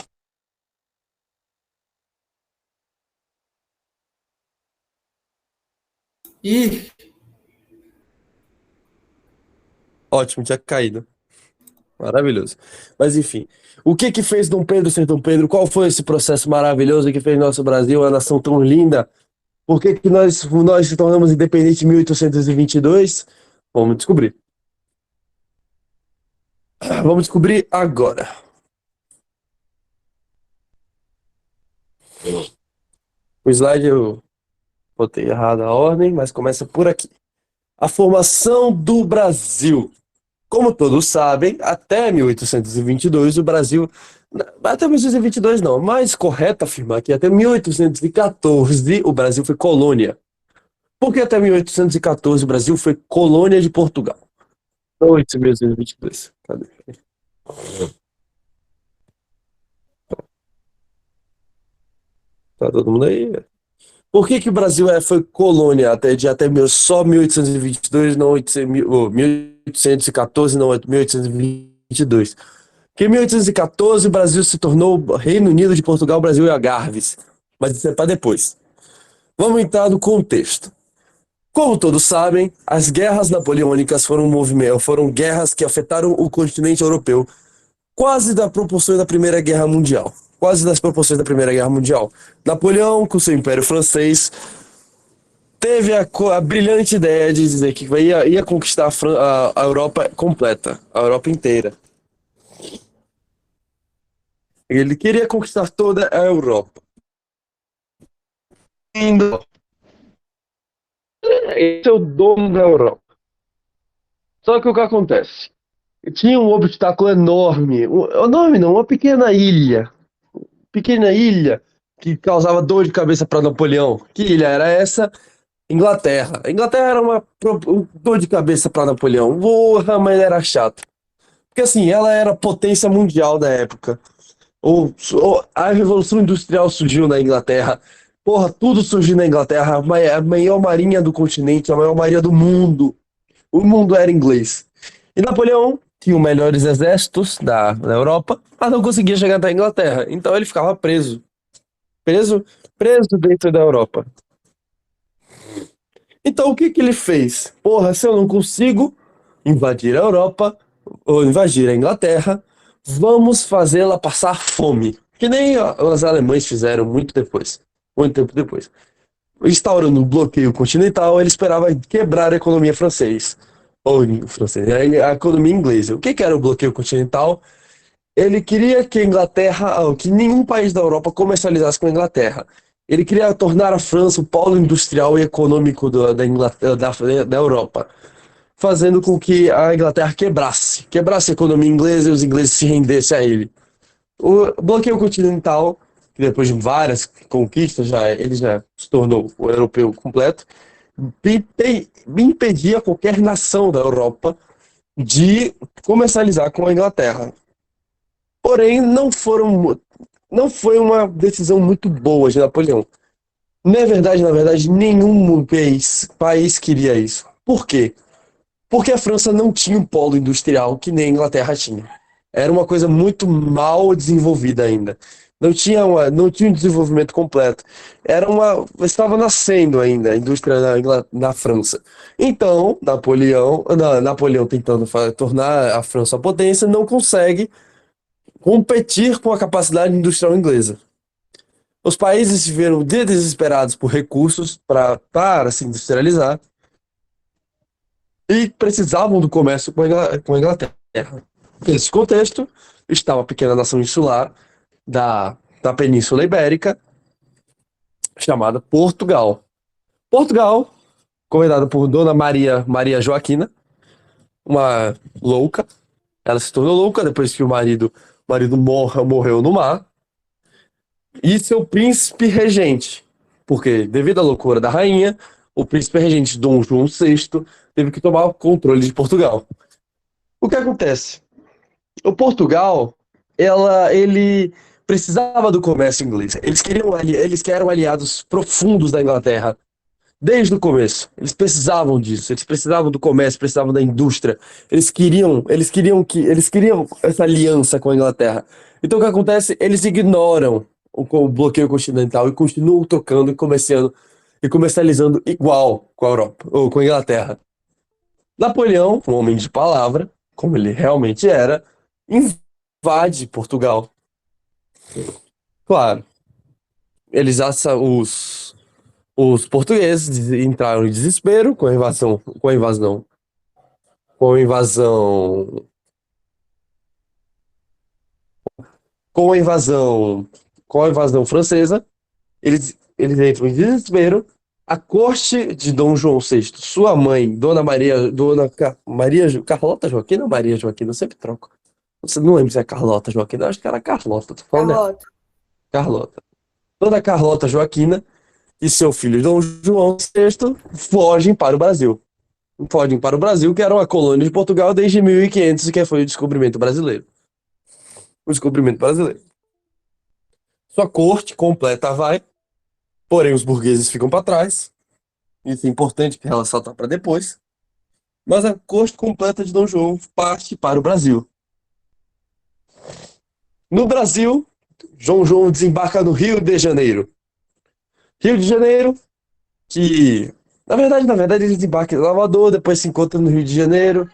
Ih, ótimo, tinha caído. Maravilhoso. Mas enfim, o que que fez Dom Pedro ser Dom Pedro? Qual foi esse processo maravilhoso que fez nosso Brasil uma nação tão linda? Por que que nós se tornamos independentes em 1822? Vamos descobrir. Vamos descobrir agora. O slide eu botei errado a ordem, mas começa por aqui. A formação do Brasil. Como todos sabem, até 1822 o Brasil. Até 1822 não, é mais correto afirmar que até 1814 o Brasil foi colônia. Por que até 1814 o Brasil foi colônia de Portugal? Não, 1822. Cadê? Tá todo mundo aí? Por que que o Brasil foi colônia só 1822, não 1814, não 1822? Porque em 1814 o Brasil se tornou Reino Unido de Portugal, Brasil e Algarves. Mas isso é para depois. Vamos entrar no contexto. Como todos sabem, as guerras napoleônicas foram um movimento, foram guerras que afetaram o continente europeu, quase da proporção da Primeira Guerra Mundial. Quase das proporções da Primeira Guerra Mundial. Napoleão, com seu Império Francês, teve a brilhante ideia de dizer que ia conquistar a Europa completa, a Europa inteira. Ele queria conquistar toda a Europa. Indo, esse é o dono da Europa. Só que o que acontece? Tinha um obstáculo enorme, enorme não, uma pequena ilha que causava dor de cabeça para Napoleão. Que ilha era essa? Inglaterra. A Inglaterra era dor de cabeça para Napoleão. Porra, mas era chato. Porque assim, ela era potência mundial da época. A Revolução Industrial surgiu na Inglaterra. Porra, tudo surgiu na Inglaterra. A maior marinha do continente, a maior marinha do mundo. O mundo era inglês. E Napoleão tinha os melhores exércitos da Europa, mas não conseguia chegar até a Inglaterra. Então ele ficava preso. Preso, preso dentro da Europa. Então o que que ele fez? Porra, se eu não consigo invadir a Europa ou invadir a Inglaterra, vamos fazê-la passar fome. Que nem os alemães fizeram muito tempo depois. Instaurando um bloqueio continental, ele esperava quebrar a economia francesa. A economia inglesa. O que que era o bloqueio continental? Ele queria que a Inglaterra, que nenhum país da Europa comercializasse com a Inglaterra. Ele queria tornar a França o polo industrial e econômico da Inglaterra, da Europa, fazendo com que a Inglaterra quebrasse a economia inglesa e os ingleses se rendessem a ele. O bloqueio continental, que depois de várias conquistas, ele já se tornou o europeu completo, impedia qualquer nação da Europa de comercializar com a Inglaterra. Porém, não foi uma decisão muito boa de Napoleão. Na verdade, nenhum país queria isso. Por quê? Porque a França não tinha um polo industrial que nem a Inglaterra tinha. Era uma coisa muito mal desenvolvida ainda. Não tinha um desenvolvimento completo. Estava nascendo ainda a indústria na França. Então, Napoleão tentando tornar a França uma potência, não consegue competir com a capacidade industrial inglesa. Os países se viram desesperados por recursos para se industrializar e precisavam do comércio com a Inglaterra. Nesse contexto, estava a pequena nação insular da Península Ibérica, chamada Portugal. Portugal, governada por Dona Maria Joaquina, uma louca. Ela se tornou louca depois que o marido morreu no mar. E seu príncipe regente, porque devido à loucura da rainha, o príncipe regente Dom João VI teve que tomar o controle de Portugal. O que acontece? O Portugal, ele precisava do comércio inglês. Eles que eram aliados profundos da Inglaterra desde o começo. Eles precisavam disso. Eles precisavam do comércio, precisavam da indústria. Eles queriam essa aliança com a Inglaterra. Então o que acontece? Eles ignoram o bloqueio continental e continuam tocando e comerciando e comercializando igual com a Europa ou com a Inglaterra. Napoleão, um homem de palavra, como ele realmente era, invade Portugal. Claro, eles os portugueses entraram em desespero com a invasão, com a invasão, com a invasão francesa. Eles entram em desespero. A corte de Dom João VI, sua mãe, Maria Carlota Joaquina ou Maria Joaquina, eu sempre troco. Não lembro se é Carlota Joaquina, acho que era Carlota, tô falando errado. Carlota. Carlota. Dona Carlota Joaquina e seu filho Dom João VI fogem para o Brasil. Fogem para o Brasil, que era uma colônia de Portugal desde 1500, que foi o descobrimento brasileiro. O descobrimento brasileiro. Sua corte completa vai, porém os burgueses ficam para trás. Isso é importante que ela saltar para depois. Mas a corte completa de Dom João parte para o Brasil. No Brasil, Dom João desembarca no Rio de Janeiro. Rio de Janeiro, que na verdade ele desembarca em Salvador, depois se encontra no Rio de Janeiro.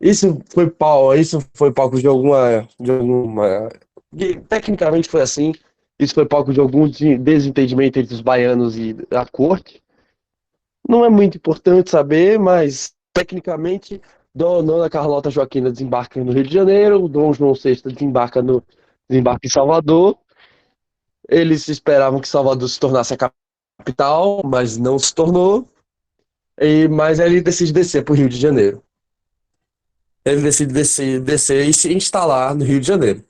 Isso foi palco de alguma, tecnicamente foi assim. Isso foi palco de algum desentendimento entre os baianos e a corte. Não é muito importante saber, mas tecnicamente Dona Carlota Joaquina desembarca no Rio de Janeiro, Dom João VI desembarca em Salvador. Eles esperavam que Salvador se tornasse a capital, mas não se tornou. Mas ele decide descer para o Rio de Janeiro. Ele decide descer e se instalar no Rio de Janeiro.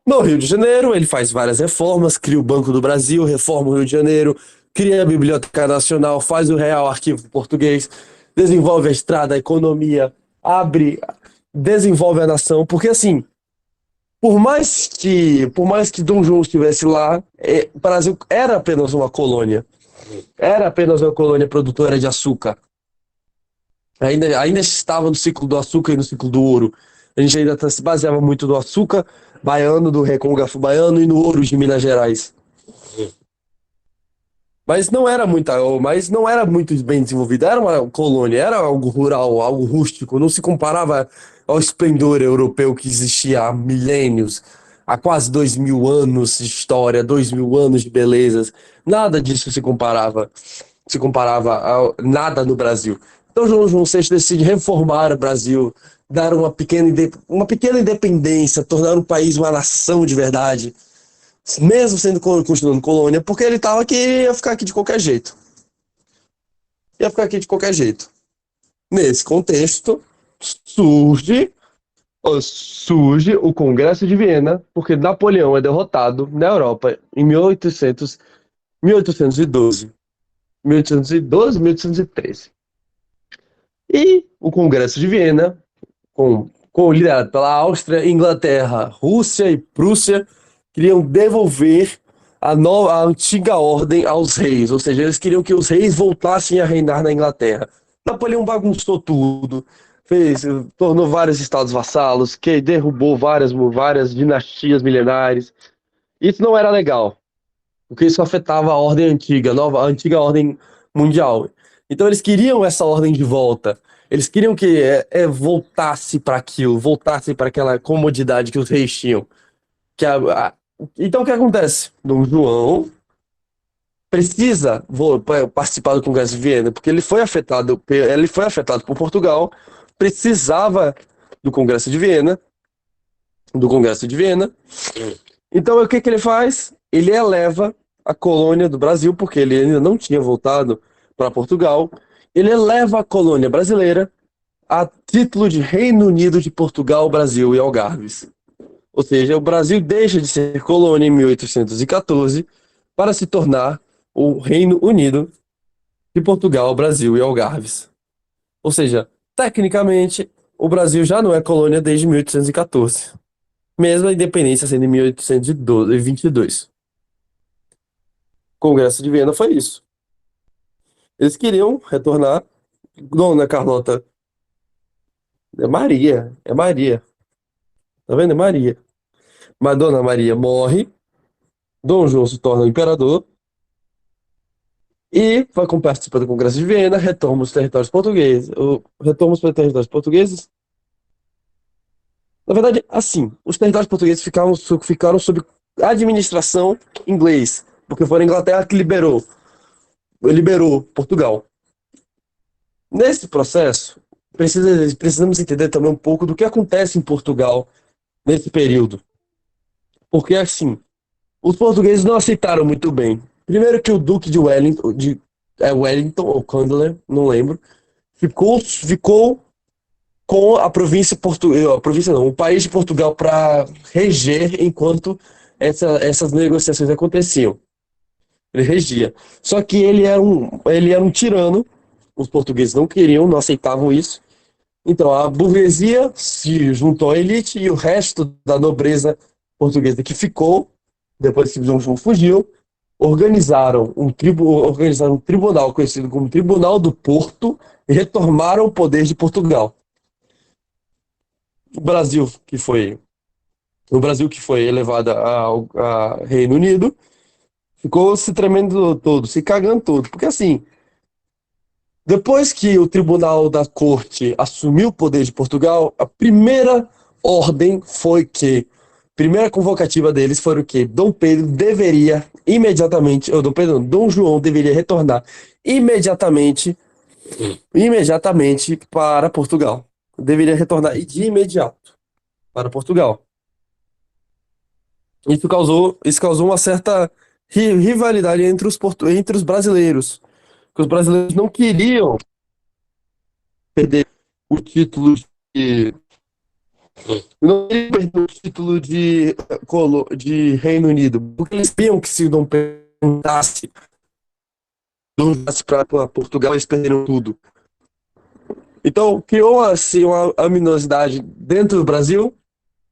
No Rio de Janeiro, ele faz várias reformas, cria o Banco do Brasil, reforma o Rio de Janeiro, cria a Biblioteca Nacional, faz o Real Arquivo Português, desenvolve a estrada, a economia, desenvolve a nação, porque assim, por mais que Dom João estivesse lá, o Brasil era apenas uma colônia produtora de açúcar. Ainda estava no ciclo do açúcar e no ciclo do ouro. A gente ainda se baseava muito no açúcar baiano, do recôncavo baiano e no ouro de Minas Gerais. Mas não era muito bem desenvolvido. Era uma colônia, era algo rural, algo rústico. Não se comparava ao esplendor europeu que existia há milênios, há quase 2000 anos de história, 2000 anos de belezas. Nada disso se comparava a nada no Brasil. Então João João VI decide reformar o Brasil, dar uma pequena independência, tornar o país uma nação de verdade, mesmo continuando colônia, porque ele estava que ia ficar aqui de qualquer jeito. Ia ficar aqui de qualquer jeito. Nesse contexto, surge, surge o Congresso de Viena, porque Napoleão é derrotado na Europa em 1812, 1813. E o Congresso de Viena, liderado pela Áustria, Inglaterra, Rússia e Prússia, queriam devolver a antiga ordem aos reis, ou seja, eles queriam que os reis voltassem a reinar na Inglaterra. Napoleão bagunçou tudo, tornou vários estados vassalos, que derrubou várias dinastias milenares. Isso não era legal, porque isso afetava a ordem antiga, a antiga ordem mundial. Então eles queriam essa ordem de volta. Eles queriam que voltasse para aquilo, voltasse para aquela comodidade que os reis tinham. Que Então o que acontece? Dom João precisa participar do Congresso de Viena, porque ele foi afetado por Portugal, precisava do Congresso de Viena, do Congresso de Viena. Então o que que ele faz? Ele eleva a colônia do Brasil, porque ele ainda não tinha voltado para Portugal. Ele eleva a colônia brasileira a título de Reino Unido de Portugal, Brasil e Algarves. Ou seja, o Brasil deixa de ser colônia em 1814 para se tornar o Reino Unido de Portugal, Brasil e Algarves. Ou seja, tecnicamente, o Brasil já não é colônia desde 1814, mesmo a independência sendo em 1822. O Congresso de Viena foi isso. Eles queriam retornar. Dona Carlota, é Maria, é Maria. Tá vendo? É Maria. Mas Dona Maria morre, Dom João se torna imperador e vai participar do Congresso de Viena, retoma os territórios portugueses. Retoma os territórios portugueses. Na verdade, assim, os territórios portugueses ficaram sob administração inglês, porque foi a Inglaterra que liberou Portugal. Nesse processo, precisamos entender também um pouco do que acontece em Portugal nesse período. Porque, assim, os portugueses não aceitaram muito bem. Primeiro que o Duque de Wellington, Wellington ou Candler, não lembro, ficou com a província portuguesa, a província não, o país de Portugal para reger enquanto essas negociações aconteciam. Ele regia. Só que ele era um tirano. Os portugueses não queriam, não aceitavam isso. Então a burguesia se juntou à elite e o resto da nobreza portuguesa que ficou, depois que Dom João fugiu, organizaram um tribunal conhecido como Tribunal do Porto e retomaram o poder de Portugal. O Brasil, que foi elevado a Reino Unido, ficou se tremendo todo, se cagando todo. Porque assim, depois que o Tribunal da Corte assumiu o poder de Portugal, a primeira ordem foi que, primeira convocativa deles foi o que Dom Pedro deveria imediatamente, ou Dom Pedro, não, Dom João deveria retornar imediatamente, imediatamente para Portugal. Deveria retornar de imediato para Portugal. Isso causou uma certa rivalidade entre os brasileiros, porque os brasileiros não queriam perder o título de não queriam perder o título de Reino Unido, porque eles sabiam que se Dom Pedro voltasse para Portugal, eles perderam tudo. Então, criou assim uma animosidade dentro do Brasil,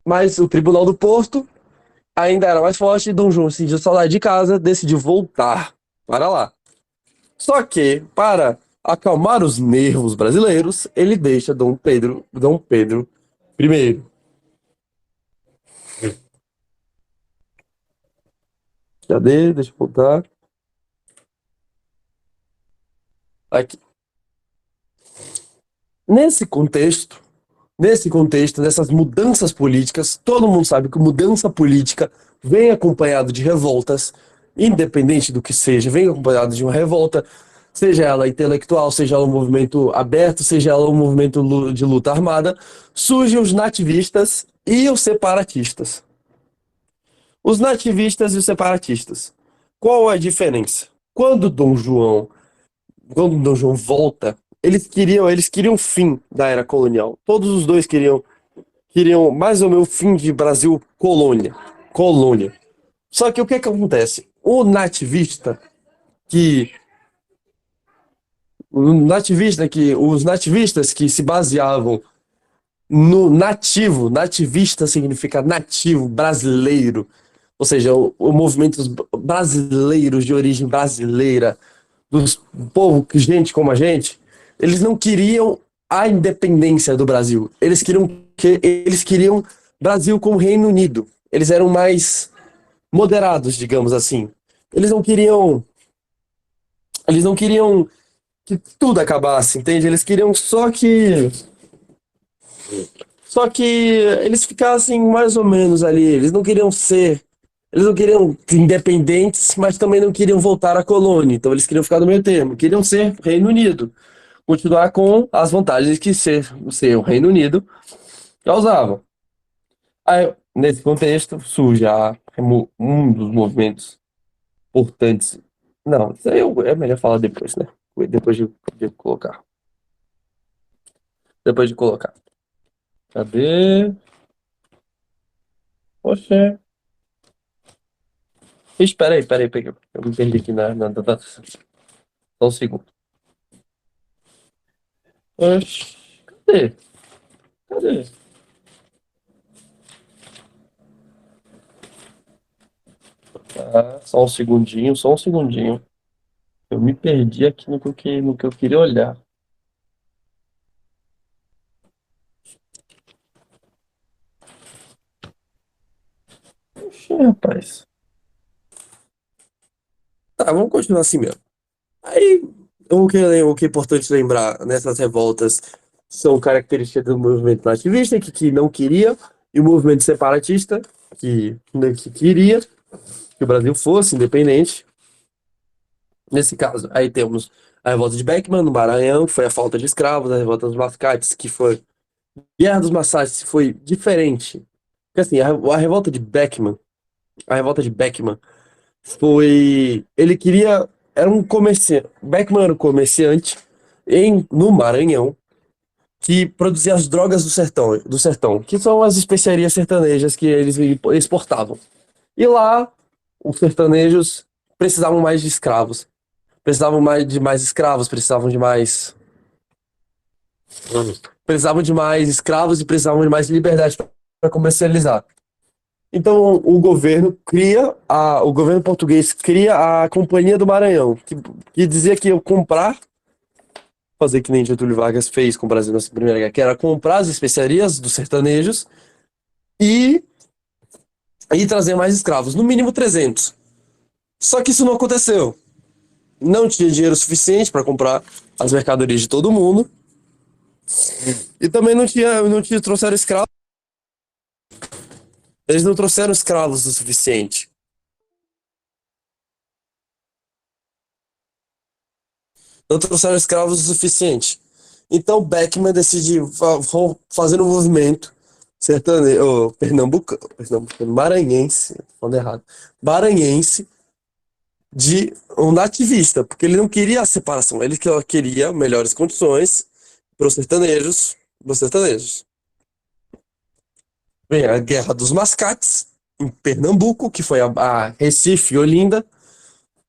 mas o Tribunal do Porto ainda era mais forte e Dom João decidiu sair de casa, decidiu voltar para lá. Só que, para acalmar os nervos brasileiros, ele deixa Dom Pedro I. Cadê? Deixa eu voltar. Aqui. Nesse contexto, dessas mudanças políticas, todo mundo sabe que mudança política vem acompanhado de revoltas, independente do que seja, vem acompanhado de uma revolta, seja ela intelectual, seja ela um movimento aberto, seja ela um movimento de luta armada, surgem os nativistas e os separatistas. Os nativistas e os separatistas. Qual a diferença? Quando Dom João volta, eles queriam o fim da era colonial. Todos os dois queriam mais ou menos o fim de Brasil colônia. Só que o que acontece? Que os nativistas que se baseavam no nativo, nativista significa nativo, brasileiro, ou seja, o movimento dos brasileiros de origem brasileira, dos povo, gente como a gente, eles não queriam a independência do Brasil. Eles queriam Brasil como Reino Unido. Eles eram mais moderados, digamos assim. Eles não queriam que tudo acabasse, entende? Eles queriam só que eles ficassem mais ou menos ali. Eles não queriam ser Eles não queriam ser independentes, mas também não queriam voltar à colônia. Então eles queriam ficar no meio termo. Queriam ser Reino Unido. Continuar com as vantagens que ser o Reino Unido causava. Aí, nesse contexto, surge um dos movimentos importantes. Não, isso aí é melhor falar depois, né? Depois de colocar. Depois de colocar. Cadê? Poxa. Espera aí, peraí. Eu me perdi aqui na datação. Só um segundo. Oxe, cadê? Cadê? Ah, só um segundinho, só um segundinho. Eu me perdi aqui no que eu queria olhar. Oxe, rapaz. Tá, vamos continuar assim mesmo. Aí, o que é importante lembrar nessas revoltas são características do movimento nativista, que não queria, e o movimento separatista, que queria que o Brasil fosse independente. Nesse caso, aí temos a revolta de Beckman, no Maranhão, que foi a falta de escravos, a revolta dos Mascates, que foi. Guerra dos Massates foi diferente. Porque assim, a revolta de Beckman, a revolta de Beckman foi. Ele queria. Era um comerciante. Beckman era um comerciante no Maranhão que produzia as drogas do sertão, que são as especiarias sertanejas que eles exportavam. E lá, os sertanejos precisavam mais de escravos. Precisavam de mais escravos, precisavam de mais escravos e precisavam de mais liberdade para comercializar. Então o governo português cria a Companhia do Maranhão, que dizia que ia comprar, fazer que nem Getúlio Vargas fez com o Brasil na Primeira Guerra, que era comprar as especiarias dos sertanejos e, e trazer mais escravos, no mínimo 300. Só que isso não aconteceu. Não tinha dinheiro suficiente para comprar as mercadorias de todo mundo e também não tinha trouxeram escravos. Eles não trouxeram escravos o suficiente. Não trouxeram escravos o suficiente. Então Beckman decidiu fazer um movimento sertanejo, pernambucano, maranhense, tô falando errado, maranhense, de um nativista, porque ele não queria a separação, ele queria melhores condições para os sertanejos. Vem a Guerra dos Mascates, em Pernambuco, que foi a Recife e Olinda,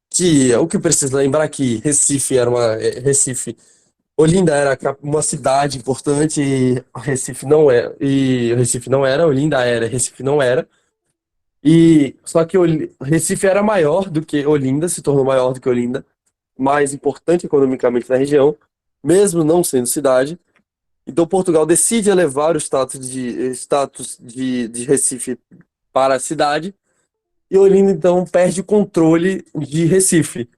que o que precisa lembrar que Olinda era uma cidade importante e Recife não era, Olinda era, Recife não era. E só que Recife era maior do que Olinda, se tornou maior do que Olinda, mais importante economicamente na região, mesmo não sendo cidade. Então Portugal decide elevar o status de Recife para a cidade e Olinda então perde o controle de Recife,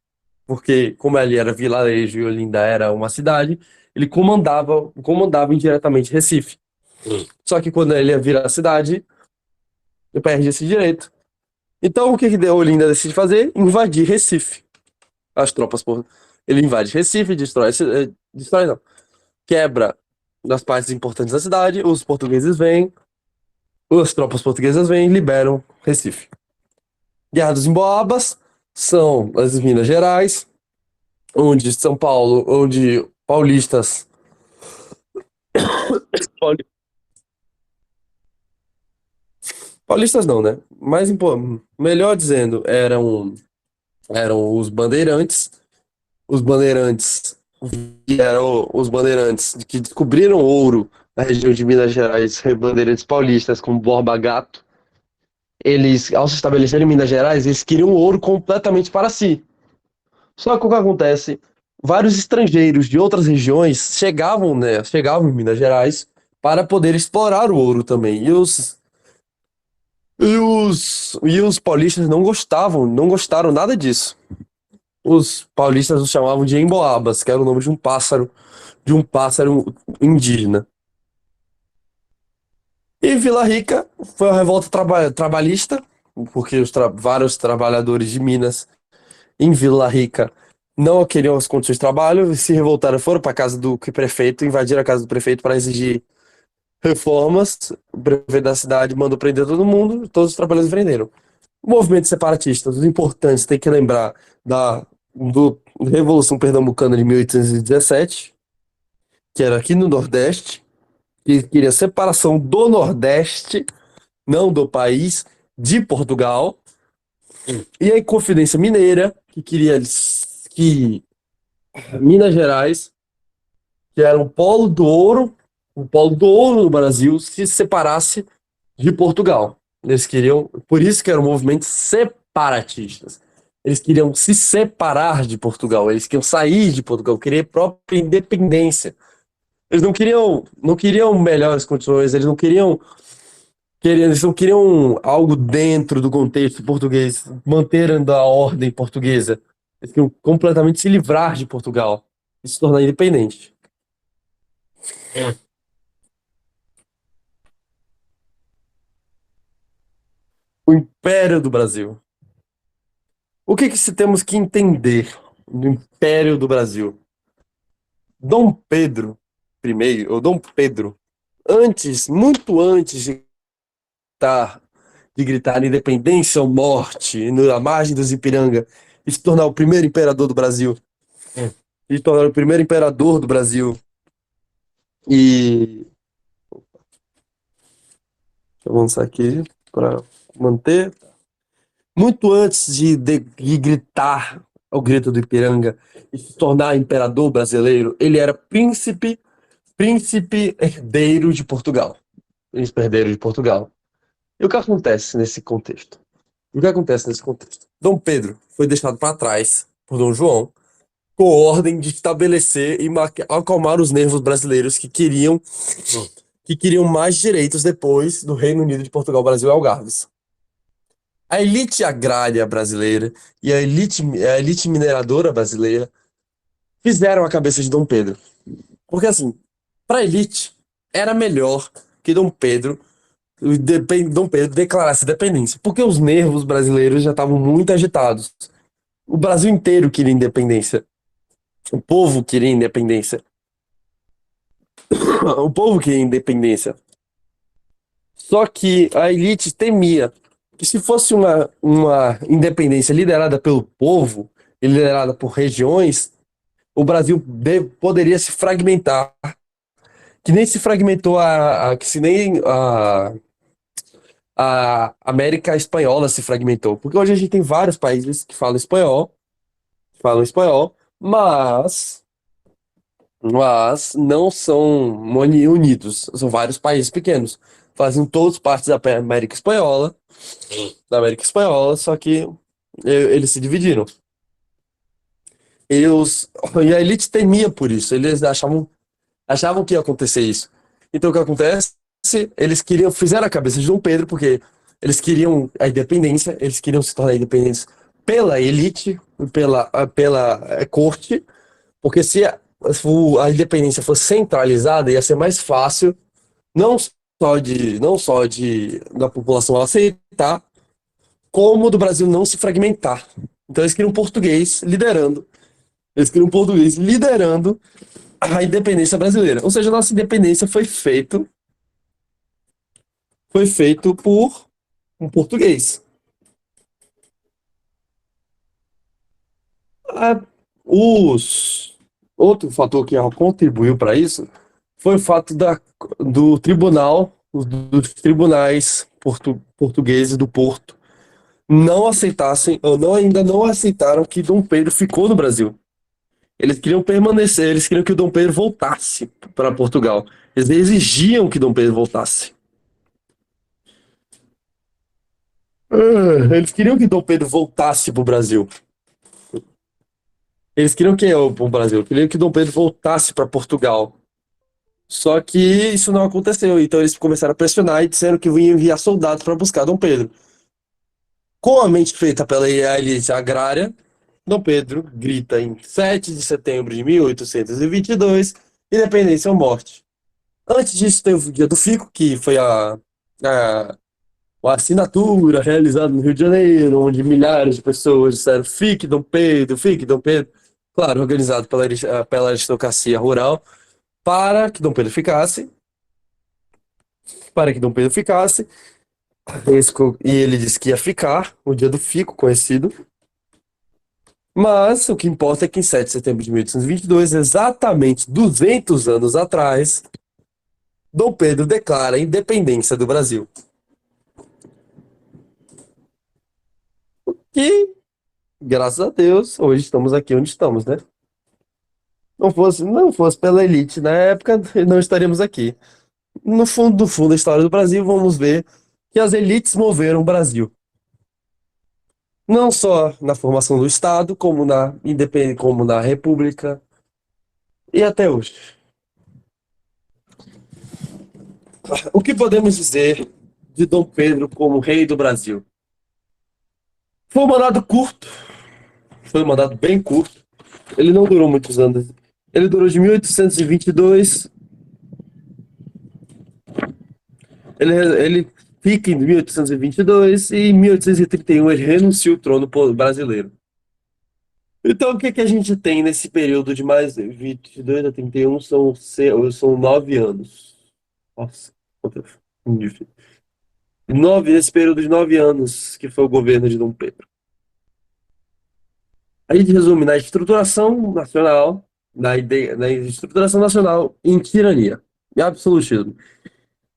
porque como ali era vilarejo e Olinda era uma cidade, ele comandava indiretamente Recife. Só que quando ele vira a cidade, ele perde esse direito. Então o que Olinda decide fazer? Invadir Recife. As tropas, ele invade Recife, destrói não, quebra das partes importantes da cidade, as tropas portuguesas vêm e liberam Recife. Guerra dos Emboabas são as Minas Gerais, onde pauli- paulistas não, né? Melhor dizendo, eram os bandeirantes eram os bandeirantes que descobriram ouro na região de Minas Gerais, bandeirantes paulistas como Borba Gato. Eles, ao se estabelecerem em Minas Gerais, eles queriam o ouro completamente para si. Só que o que acontece? Vários estrangeiros de outras regiões chegavam, né? Chegavam em Minas Gerais para poder explorar o ouro também. E os paulistas não gostaram nada disso. Os paulistas os chamavam de emboabas, que era o nome de um pássaro indígena. E Vila Rica foi uma revolta trabalhista, porque vários trabalhadores de Minas em Vila Rica não queriam as condições de trabalho, se revoltaram, foram para a casa do prefeito, invadiram a casa do prefeito para exigir reformas. O prefeito da cidade mandou prender todo mundo, todos os trabalhadores prenderam. O movimento separatista, os importantes, tem que lembrar do Revolução Pernambucana de 1817, que era aqui no Nordeste, que queria separação do Nordeste, não do país, de Portugal, e a Inconfidência Mineira, que queria que Minas Gerais, que era o polo do ouro no Brasil, se separasse de Portugal. Eles queriam, por isso que eram movimentos separatistas. Eles queriam se separar de Portugal, eles queriam sair de Portugal, querer própria independência. Eles não queriam melhores condições, eles não queriam algo dentro do contexto português, manter a ordem portuguesa. Eles queriam completamente se livrar de Portugal e se tornar independente. O Império do Brasil. O que se temos que entender do Império do Brasil? Dom Pedro I, ou Dom Pedro, muito antes de gritar independência ou morte na margem dos Ipiranga e se tornar o primeiro imperador do Brasil, e se tornar o primeiro imperador do Brasil, e deixa eu avançar aqui para manter. Muito antes de gritar ao grito do Ipiranga e se tornar imperador brasileiro, ele era príncipe herdeiro de Portugal. Príncipe herdeiro de Portugal. E o que acontece nesse contexto? O que acontece nesse contexto? Dom Pedro foi deixado para trás por Dom João com ordem de estabelecer e acalmar os nervos brasileiros que queriam mais direitos depois do Reino Unido de Portugal, Brasil e Algarves. A elite agrária brasileira e a elite mineradora brasileira fizeram a cabeça de Dom Pedro. Porque, assim, para a elite, era melhor que Dom Pedro declarasse independência. Porque os nervos brasileiros já estavam muito agitados. O Brasil inteiro queria independência. O povo queria independência. O povo queria independência. Só que a elite temia que se fosse uma independência liderada pelo povo e liderada por regiões, o Brasil poderia se fragmentar, que nem se fragmentou que se nem a América Espanhola se fragmentou, porque hoje a gente tem vários países que falam espanhol, mas não são unidos, são vários países pequenos, fazem todos parte da América Espanhola, só que eles se dividiram. Eles, e a elite temia por isso, eles achavam que ia acontecer isso. Então o que acontece? Fizeram a cabeça de Dom Pedro, porque eles queriam a independência, eles queriam se tornar independentes pela elite, pela corte, porque se a independência fosse centralizada, ia ser mais fácil, não só da população aceitar, como do Brasil não se fragmentar. Então eles queriam um português liderando a independência brasileira. Ou seja, a nossa independência foi feito por um português. Ah, os Outro fator que contribuiu para isso foi o fato dos tribunais portugueses do Porto não aceitassem ou ainda não aceitaram que Dom Pedro ficou no Brasil. Eles queriam permanecer, eles queriam que o Dom Pedro voltasse para Portugal. Eles exigiam que Dom Pedro voltasse. Eles queriam que Dom Pedro voltasse para o Brasil. Eles queriam que o Brasil, queriam que Dom Pedro voltasse para Portugal. Só que isso não aconteceu. Então eles começaram a pressionar e disseram que iam enviar soldados para buscar Dom Pedro. Com a mente feita pela elite agrária, Dom Pedro grita em 7 de setembro de 1822, independência ou morte. Antes disso, teve o Dia do Fico, que foi uma assinatura realizada no Rio de Janeiro, onde milhares de pessoas disseram fique Dom Pedro, fique Dom Pedro. Claro, organizado pela aristocracia rural, para que Dom Pedro ficasse, para que Dom Pedro ficasse. E ele disse que ia ficar, o dia do fico conhecido. Mas o que importa é que em 7 de setembro de 1822, exatamente 200 anos atrás, Dom Pedro declara a independência do Brasil. E, graças a Deus, hoje estamos aqui onde estamos, né? Não fosse pela elite na época, não estaríamos aqui. No fundo do fundo da história do Brasil, vamos ver que as elites moveram o Brasil. Não só na formação do Estado, como na independência, como na República e até hoje. O que podemos dizer de Dom Pedro como rei do Brasil? Foi um mandato curto, foi um mandato bem curto. Ele não durou muitos anos. Ele durou de 1822. Ele fica em 1822 e em 1831 ele renuncia ao trono brasileiro. Então, o que que a gente tem nesse período de mais 22 a 31 são 9 anos. Nossa, quanto difícil. Nesse período de 9 anos que foi o governo de Dom Pedro. A gente resume na estruturação nacional, na estruturação nacional em tirania, em absolutismo.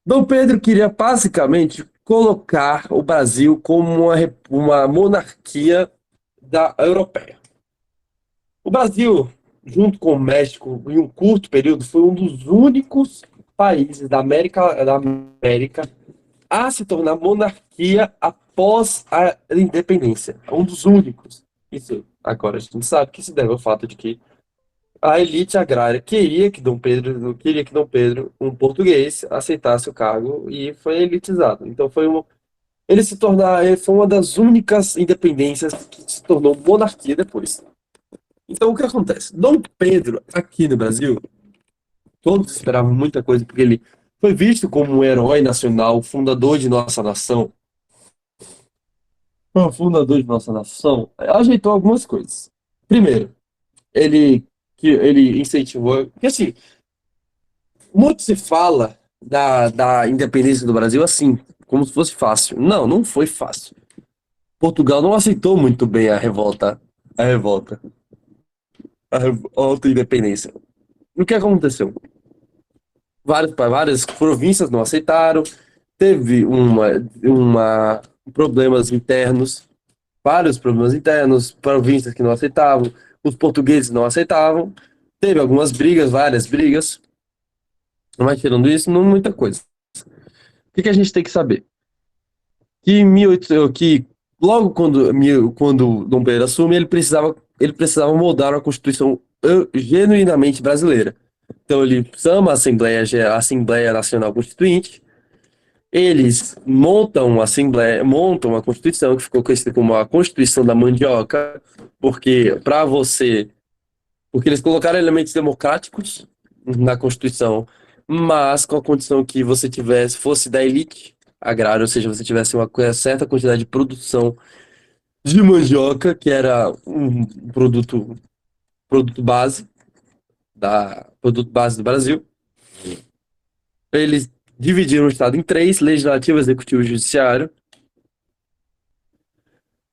Dom Pedro queria basicamente colocar o Brasil como uma monarquia europeia. O Brasil, junto com o México, em um curto período, foi um dos únicos países da América a se tornar monarquia após a independência. Um dos únicos. Isso, agora a gente sabe que se deve ao fato de que a elite agrária queria que Dom Pedro, um português, aceitasse o cargo e foi elitizado. Então ele foi uma das únicas independências que se tornou monarquia depois. Então o que acontece? Dom Pedro, aqui no Brasil, todos esperavam muita coisa, porque ele foi visto como um herói nacional, fundador de nossa nação. O fundador de nossa nação ajeitou algumas coisas. Primeiro, ele incentivou. Porque assim, muito se fala da independência do Brasil assim, como se fosse fácil. Não, não foi fácil. Portugal não aceitou muito bem a revolta, a revolta e independência. O que aconteceu? Várias províncias não aceitaram, teve problemas internos, vários problemas internos, províncias que não aceitavam, os portugueses não aceitavam, teve algumas brigas, várias brigas, mas tirando isso, não muita coisa. O que a gente tem que saber? Que logo quando Dom Pedro assume, ele precisava moldar uma Constituição genuinamente brasileira. Então ele chama a Assembleia Nacional Constituinte, eles montam uma Constituição que ficou conhecida como a Constituição da Mandioca, porque eles colocaram elementos democráticos na Constituição, mas com a condição que fosse da elite agrária, ou seja, você tivesse uma certa quantidade de produção de mandioca, que era um produto base produto base do Brasil. Eles dividiram o Estado em três: legislativo, executivo e judiciário.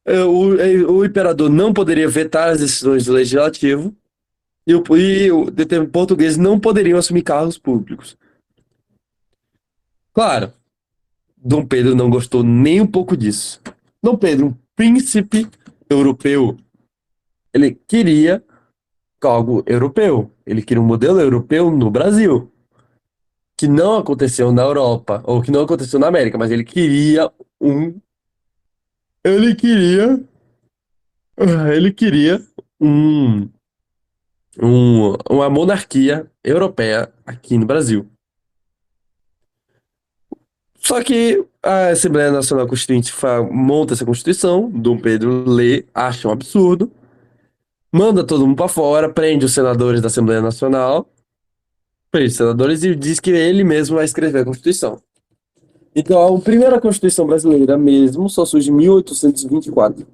O imperador não poderia vetar as decisões do legislativo e os portugueses não poderiam assumir cargos públicos. Claro, Dom Pedro não gostou nem um pouco disso. Dom Pedro, um príncipe europeu, ele queria algo europeu. Ele queria um modelo europeu no Brasil, que não aconteceu na Europa, ou que não aconteceu na América, mas ele queria, ele queria um, uma monarquia europeia aqui no Brasil. Só que a Assembleia Nacional Constituinte monta essa Constituição, Dom Pedro lê, acha um absurdo, manda todo mundo para fora, prende os senadores da Assembleia Nacional, prende os senadores e diz que ele mesmo vai escrever a Constituição. Então, a primeira Constituição brasileira mesmo só surge em 1824.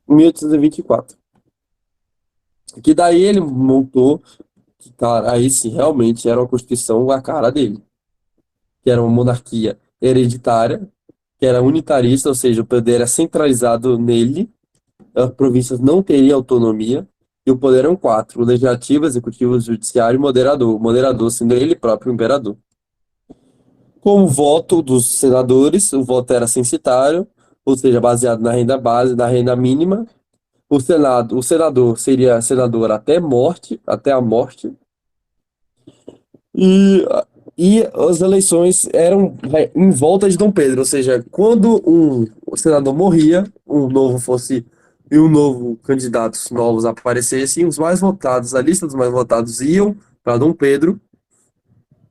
1824. Que daí ele montou, que, cara, aí sim, realmente era uma Constituição a cara dele, que era uma monarquia hereditária, que era unitarista, ou seja, o poder era centralizado nele, as províncias não teriam autonomia, e o poder eram quatro: o legislativo, executivo, judiciário e moderador. O moderador sendo ele próprio o imperador. Com o voto dos senadores, o voto era censitário, ou seja, baseado na renda base, na renda mínima. O senador seria senador até morte, até a morte, e, e as eleições eram em volta de Dom Pedro, ou seja, quando um senador morria, e um novo candidatos novos aparecessem, os mais votados, a lista dos mais votados iam para Dom Pedro,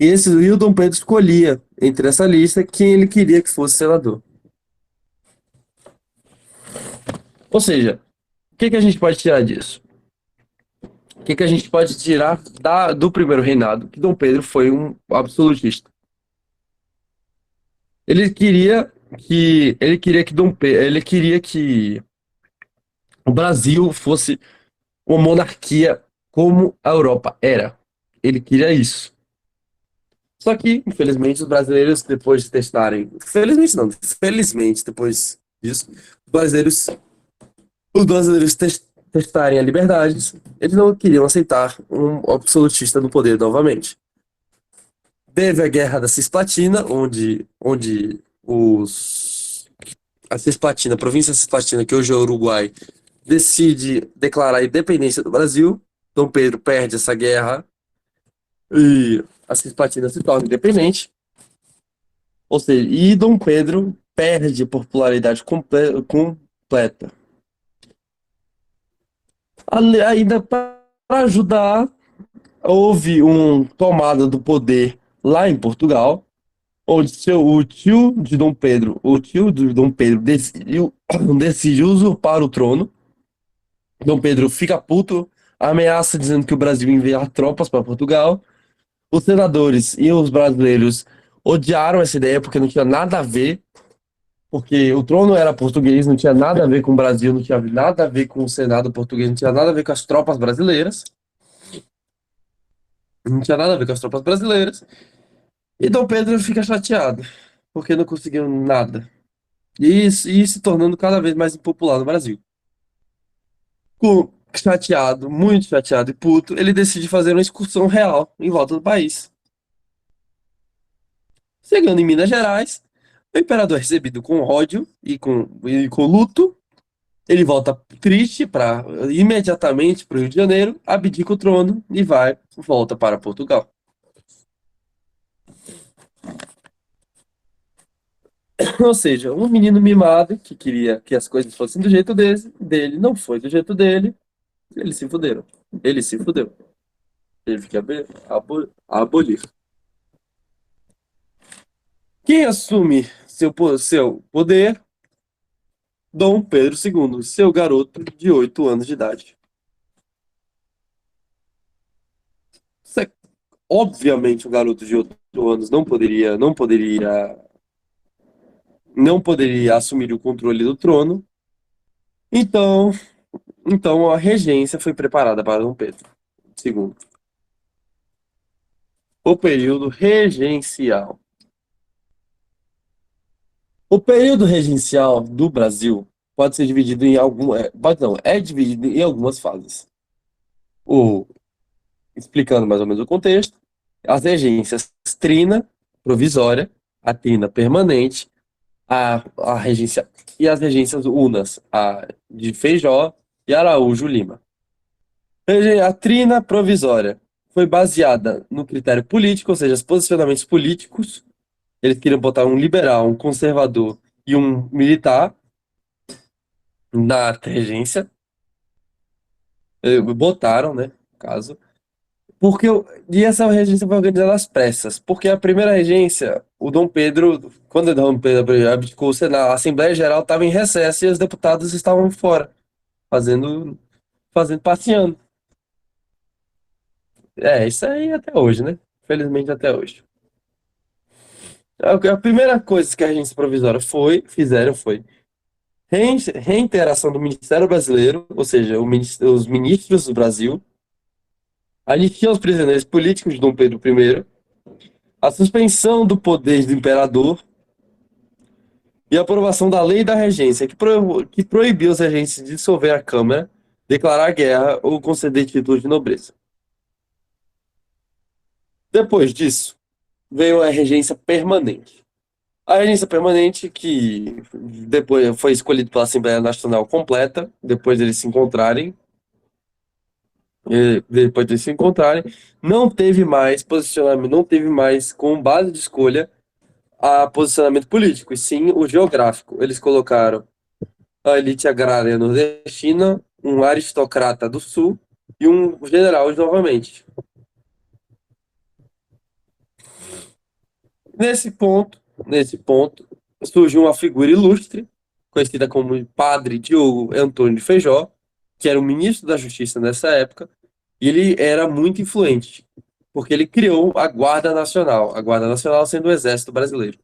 e o Dom Pedro escolhia entre essa lista quem ele queria que fosse senador. Ou seja, o que que a gente pode tirar disso? O que que a gente pode tirar do primeiro reinado? Que Dom Pedro foi um absolutista. Ele queria que o Brasil fosse uma monarquia como a Europa era. Ele queria isso. Só que, infelizmente, os brasileiros, depois de testarem, felizmente não, felizmente, depois disso, os brasileiros testarem a liberdade, eles não queriam aceitar um absolutista no poder novamente. Teve a Guerra da Cisplatina, onde a Cisplatina, a província Cisplatina, que hoje é o Uruguai, decide declarar a independência do Brasil. Dom Pedro perde essa guerra e a Cisplatina se torna independente. Ou seja, e Dom Pedro perde popularidade completa. Ainda para ajudar, houve uma tomada do poder lá em Portugal, onde o tio de Dom Pedro decide usurpar o trono. Dom Pedro fica puto, ameaça dizendo que o Brasil enviar tropas para Portugal. Os senadores e os brasileiros odiaram essa ideia porque não tinha nada a ver, porque o trono era português, não tinha nada a ver com o Brasil, não tinha nada a ver com o Senado português, não tinha nada a ver com as tropas brasileiras, não tinha nada a ver com as tropas brasileiras. E Dom Pedro fica chateado, porque não conseguiu nada. E se tornando cada vez mais impopular no Brasil. Chateado, muito chateado e puto, ele decide fazer uma excursão real em volta do país. Chegando em Minas Gerais, o imperador é recebido com ódio e com luto. Ele volta triste para imediatamente para o Rio de Janeiro, abdica o trono e volta para Portugal. Ou seja, um menino mimado que queria que as coisas fossem do jeito dele, não foi do jeito dele, eles se fuderam. Ele se fudeu. Teve que abolir. Quem assume seu poder? Dom Pedro II, seu garoto de 8 anos de idade. Se- Obviamente, um garoto de 8 anos não poderia assumir o controle do trono. Então, então a regência foi preparada para Dom Pedro II. O período regencial. O período regencial do Brasil pode ser dividido em pode não, é dividido em algumas fases. O, Explicando mais ou menos o contexto, as regências trina, provisória, a trina permanente, a regência e as regências unas, a de Feijó e Araújo Lima. A trina provisória foi baseada no critério político, ou seja, os posicionamentos políticos. Eles queriam botar um liberal, um conservador e um militar na regência. Botaram, né? No caso. E essa regência foi organizada às pressas, porque a primeira regência, o Dom Pedro, quando o Dom Pedro abdicou o Senado, a Assembleia Geral estava em recesso e os deputados estavam fora, fazendo, passeando. É, isso aí até hoje, né? felizmente até hoje. A primeira coisa que a agência provisória fizeram foi reinteração do Ministério Brasileiro, ou seja, os ministros do Brasil, anistia aos prisioneiros políticos de Dom Pedro I, a suspensão do poder do imperador e a aprovação da lei da regência, que proibiu os regentes de dissolver a Câmara, declarar guerra ou conceder títulos de nobreza. Depois disso, veio a regência permanente. A regência permanente, que depois foi escolhida pela Assembleia Nacional completa, depois deles se encontrarem, não teve mais posicionamento, não teve mais como base de escolha a posicionamento político, e sim o geográfico. Eles colocaram a elite agrária nordestina, um aristocrata do sul e um general novamente. Nesse ponto, surgiu uma figura ilustre, conhecida como Padre Diogo Antônio de Feijó, que era o ministro da Justiça nessa época, e ele era muito influente, porque ele criou a Guarda Nacional sendo o Exército Brasileiro.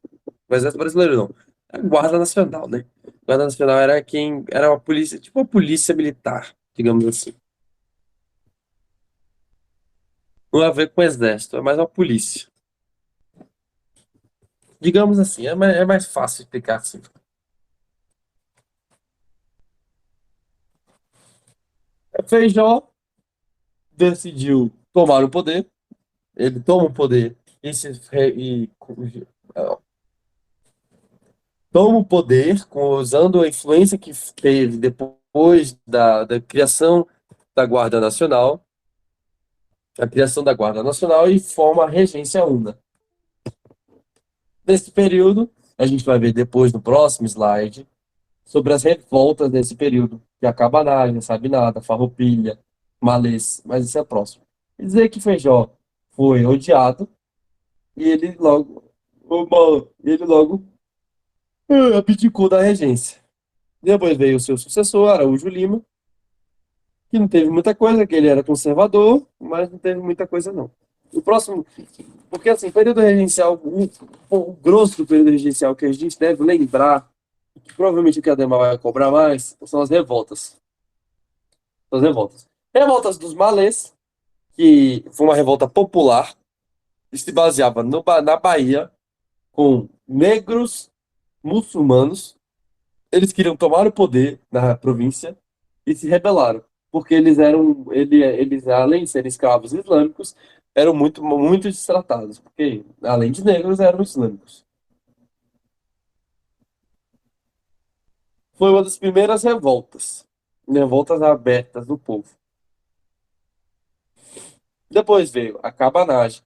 O Exército Brasileiro não, a Guarda Nacional, né? A Guarda Nacional era quem era uma polícia, tipo uma polícia militar, digamos assim. Não tem a ver com o exército, é mais uma polícia. Digamos assim, é mais fácil explicar assim. Feijó decidiu tomar o poder, ele toma o poder toma o poder usando a influência que teve depois da criação da Guarda Nacional, a criação da Guarda Nacional e forma a Regência Una. Nesse período, a gente vai ver depois no próximo slide sobre as revoltas desse período, que é a cabanagem, Sabinada, Farroupilha, Malês, mas isso é próximo. E dizer que Feijó foi odiado e ele logo abdicou da regência. Depois veio o seu sucessor, Araújo Lima, que não teve muita coisa, que ele era conservador, mas não teve muita coisa não. O próximo, porque assim, período regencial, o grosso do período regencial que a gente deve lembrar, que provavelmente o que a Dema vai cobrar mais, são as revoltas. São as revoltas. Revoltas dos malês, que foi uma revolta popular, que se baseava na Bahia, com negros muçulmanos. Eles queriam tomar o poder na província e se rebelaram, porque eles além de serem escravos islâmicos, eram muito, muito destratados, porque além de negros, eram islâmicos. Foi uma das primeiras revoltas abertas do povo. Depois veio a cabanagem.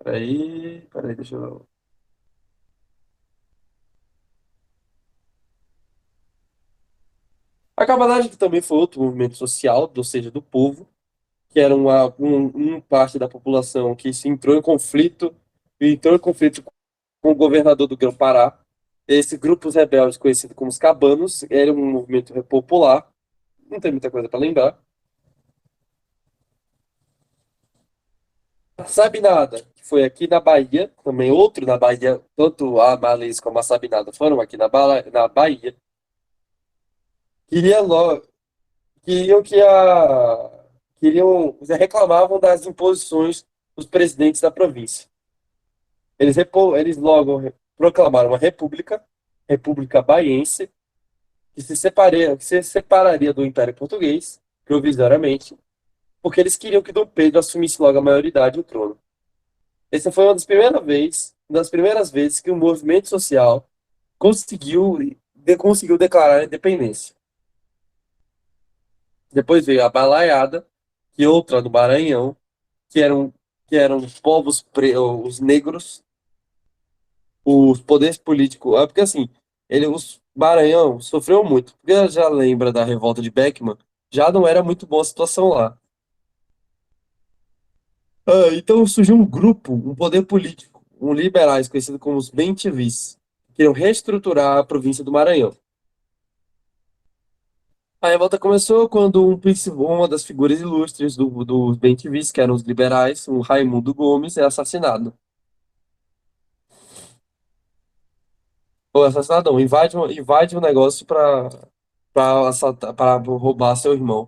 Peraí, deixa eu. A cabanagem que também foi outro movimento social, ou seja, do povo, que era uma parte da população que se entrou em conflito com o governador do Grão-Pará. Esses grupos rebeldes, conhecidos como os cabanos, era um movimento popular, não tem muita coisa para lembrar. Sabinada, que foi aqui na Bahia, também outro na Bahia, tanto a Malês como a Sabinada foram aqui na Bahia. Queria logo, queriam que reclamavam das imposições dos presidentes da província. Eles logo proclamaram uma República Baiense, que se separaria do Império Português, provisoriamente, porque eles queriam que Dom Pedro assumisse logo a maioridade e o trono. Essa foi uma das primeiras vezes que o movimento social conseguiu declarar a independência. Depois veio a Balaiada, que é outra do Maranhão, que eram os negros, os poderes políticos. Porque assim, os Maranhão sofreu muito. Porque já lembra da revolta de Beckman, já não era muito boa a situação lá. Então surgiu um grupo, um poder político, liberais, conhecido como os bem-te-vis, que queriam reestruturar a província do Maranhão. A revolta começou quando uma das figuras ilustres dos bem-te-vis, que eram os liberais, o Raimundo Gomes, é assassinado. Ou assassinado, não, invade um negócio para roubar seu irmão.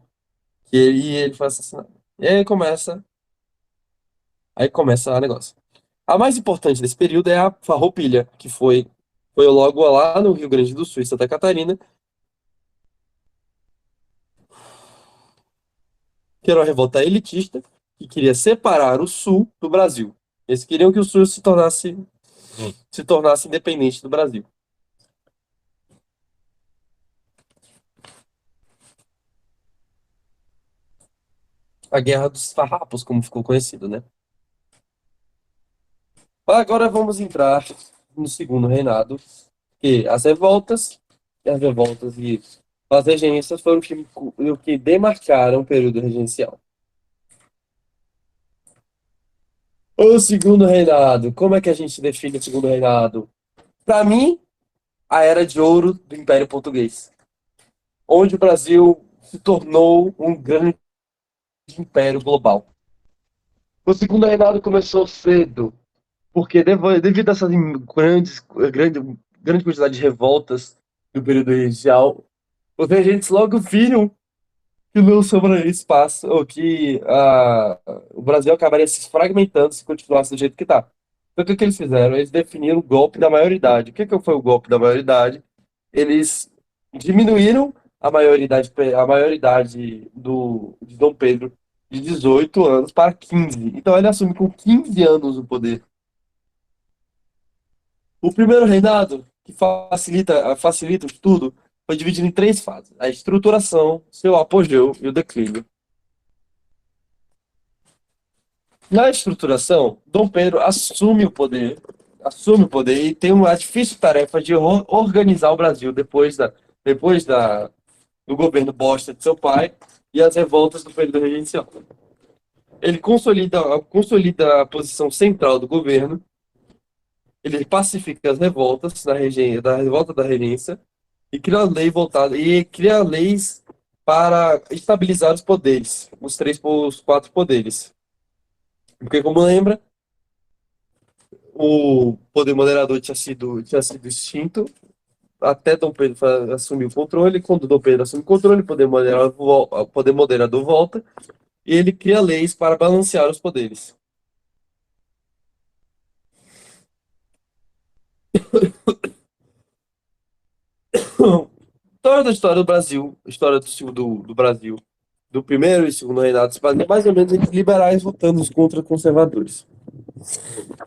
E ele foi assassinado. E aí começa o negócio. A mais importante desse período é a Farroupilha, que foi logo lá no Rio Grande do Sul e Santa Catarina, que era uma revolta elitista que queria separar o Sul do Brasil. Eles queriam que o Sul se tornasse independente do Brasil. A Guerra dos Farrapos, como ficou conhecido, né? Agora vamos entrar no segundo reinado, que as revoltas e as regências foram o que demarcaram o período regencial. O segundo reinado, como é que a gente define o segundo reinado? Para mim, a era de ouro do Império Português, onde o Brasil se tornou um grande império global. O segundo reinado começou cedo, porque devido a essas grande quantidade de revoltas do período regencial, os regentes logo viram que não sobra espaço, ou que o Brasil acabaria se fragmentando se continuasse do jeito que está. Então, o que que eles fizeram? Eles definiram o golpe da maioridade. O que que foi o golpe da maioridade? Eles diminuíram a maioridade de Dom Pedro de 18 anos para 15. Então, ele assume com 15 anos o poder. O primeiro reinado, que facilita o estudo, foi dividido em três fases: a estruturação, seu apogeu e o declínio. Na estruturação, Dom Pedro assume o poder e tem uma difícil tarefa de organizar o Brasil depois do governo bosta de seu pai e as revoltas do período regencial. Ele consolida a posição central do governo, ele pacifica as revoltas da revolta da regência e cria leis para estabilizar os poderes, os quatro poderes. Porque, como lembra, o poder moderador tinha sido extinto até Dom Pedro assumir o controle. Quando Dom Pedro assume o controle, o poder moderador volta e ele cria leis para balancear os poderes. Toda a história do Brasil, história do Brasil, do primeiro e segundo reinado, se baseia mais ou menos entre liberais lutando contra conservadores.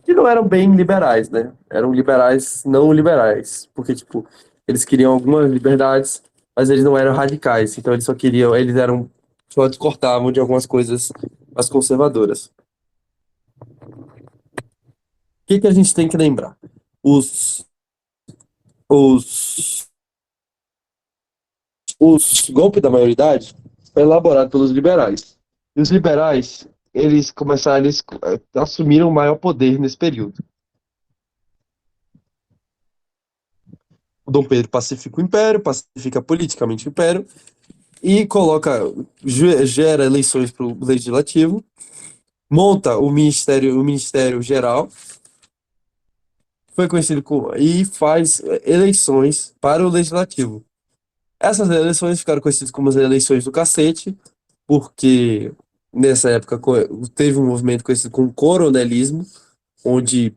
Que não eram bem liberais, né? Eram liberais não liberais, porque, tipo, eles queriam algumas liberdades, mas eles não eram radicais, então só discordavam de algumas coisas mais conservadoras. O que que a gente tem que lembrar? Os, os, os golpes da maioridade foi elaborado pelos liberais. E os liberais, eles assumiram o maior poder nesse período. O Dom Pedro pacifica o império, pacifica politicamente o império, e gera eleições para o legislativo, monta o ministério geral, foi conhecido como, e faz eleições para o legislativo. Essas eleições ficaram conhecidas como as eleições do cacete, porque nessa época teve um movimento conhecido como coronelismo, onde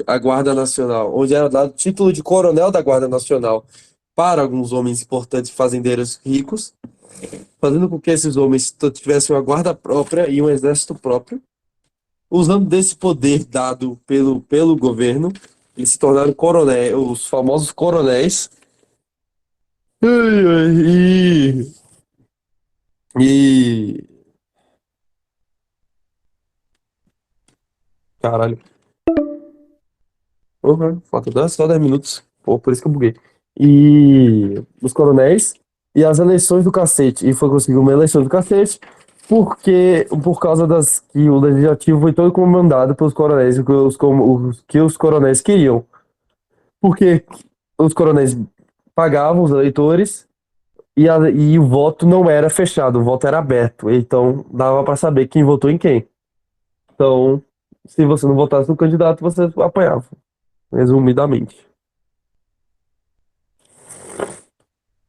a Guarda Nacional, onde era dado o título de coronel da Guarda Nacional para alguns homens importantes fazendeiros ricos, fazendo com que esses homens tivessem uma guarda própria e um exército próprio. Usando desse poder dado pelo governo, eles se tornaram coronéis, os famosos coronéis. Ai, ai, e caralho. Uhum, falta só 10 minutos. Pô, por isso que eu buguei. E os coronéis e as eleições do cacete. E foi conseguir uma eleição do cacete por causa das que o legislativo foi todo comandado pelos coronéis, o que os coronéis queriam. Porque os coronéis pagavam os eleitores e o voto não era fechado, o voto era aberto. Então dava para saber quem votou em quem. Então, se você não votasse no candidato, você apanhava, resumidamente.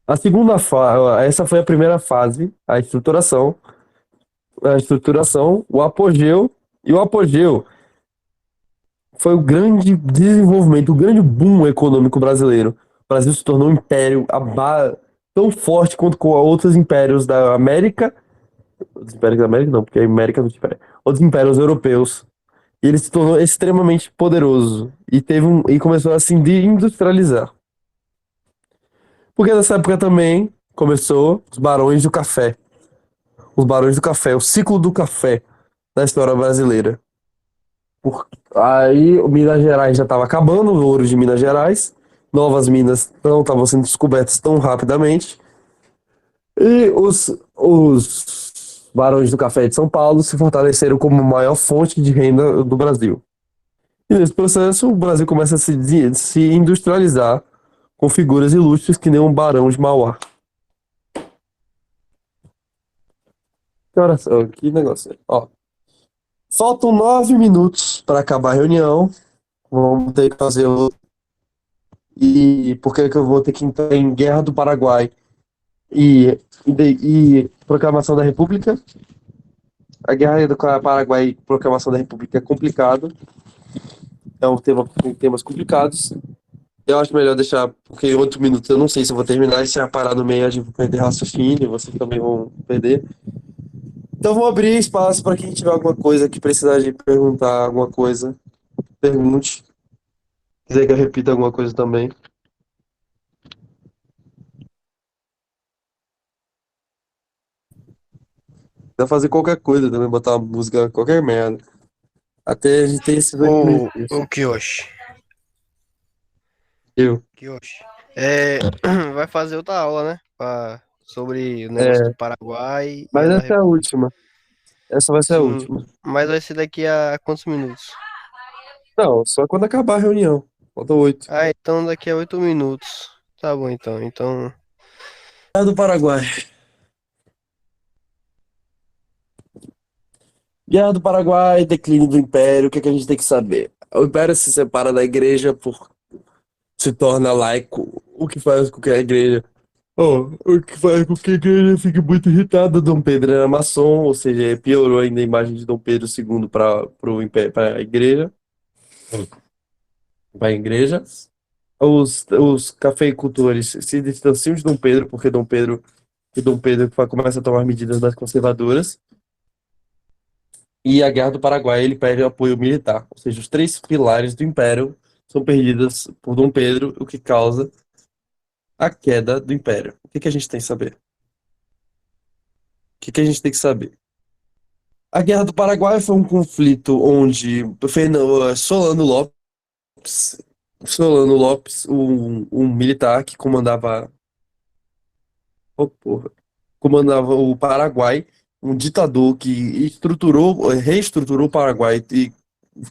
Essa foi a primeira fase, o apogeu, e o apogeu foi o grande desenvolvimento, o grande boom econômico brasileiro. O Brasil se tornou um império tão forte quanto com outros impérios da América. Outros impérios da América não, porque a América não tinha império. Outros impérios europeus. E ele se tornou extremamente poderoso e começou a se industrializar. Porque nessa época também começou os barões do café. Os barões do café, o ciclo do café na história brasileira. Aí o Minas Gerais já estava acabando, o ouro de Minas Gerais, novas minas não estavam sendo descobertas tão rapidamente, e os barões do café de São Paulo se fortaleceram como maior fonte de renda do Brasil. E nesse processo, o Brasil começa a se industrializar com figuras ilustres que nem um barão de Mauá. Que horas são? Que negócio. Ó, faltam 9 minutos para acabar a reunião. Vamos ter que fazer e por que eu vou ter que entrar em Guerra do Paraguai e Proclamação da República? A Guerra do Paraguai e Proclamação da República é complicado, é um tema com temas complicados. Eu acho melhor deixar, porque em 8 minutos eu não sei se eu vou terminar, e se eu parar no meio a gente vai perder raciocínio, vocês também vão perder. Então vou abrir espaço para quem tiver alguma coisa que precisar de perguntar alguma coisa, pergunte. Quiser que eu repita alguma coisa também. Dá pra fazer qualquer coisa também, botar uma música, qualquer merda. Até a gente ter esses 8 minutos. O Kioshi. Eu. Kioshi. É, vai fazer outra aula, né? Sobre o negócio do É, Paraguai e mas a da essa é a República. última. Essa vai ser a Sim, última. mas vai ser daqui a quantos minutos? Não, só quando acabar a reunião. Falta 8. Ah, então daqui a 8 minutos. Tá bom, então. Então, Guerra do Paraguai. Guerra do Paraguai, declínio do Império, o que é que a gente tem que saber? O Império se separa da Igreja se torna laico, o que faz com que a Igreja. Oh, o que faz com que a Igreja fique muito irritada. Dom Pedro era maçom, ou seja, piorou ainda a imagem de Dom Pedro II para a Igreja. Para a Igreja. Os cafeicultores se distanciam de Dom Pedro, porque Dom Pedro começa a tomar medidas mais conservadoras. E a Guerra do Paraguai ele perde apoio militar, ou seja, os três pilares do Império são perdidos por Dom Pedro, o que causa a queda do Império. O que que a gente tem que saber? O que que a gente tem que saber? A Guerra do Paraguai foi um conflito onde Lopes, Solano Lopes, um militar que oh, porra, comandava o Paraguai, um ditador que reestruturou o Paraguai e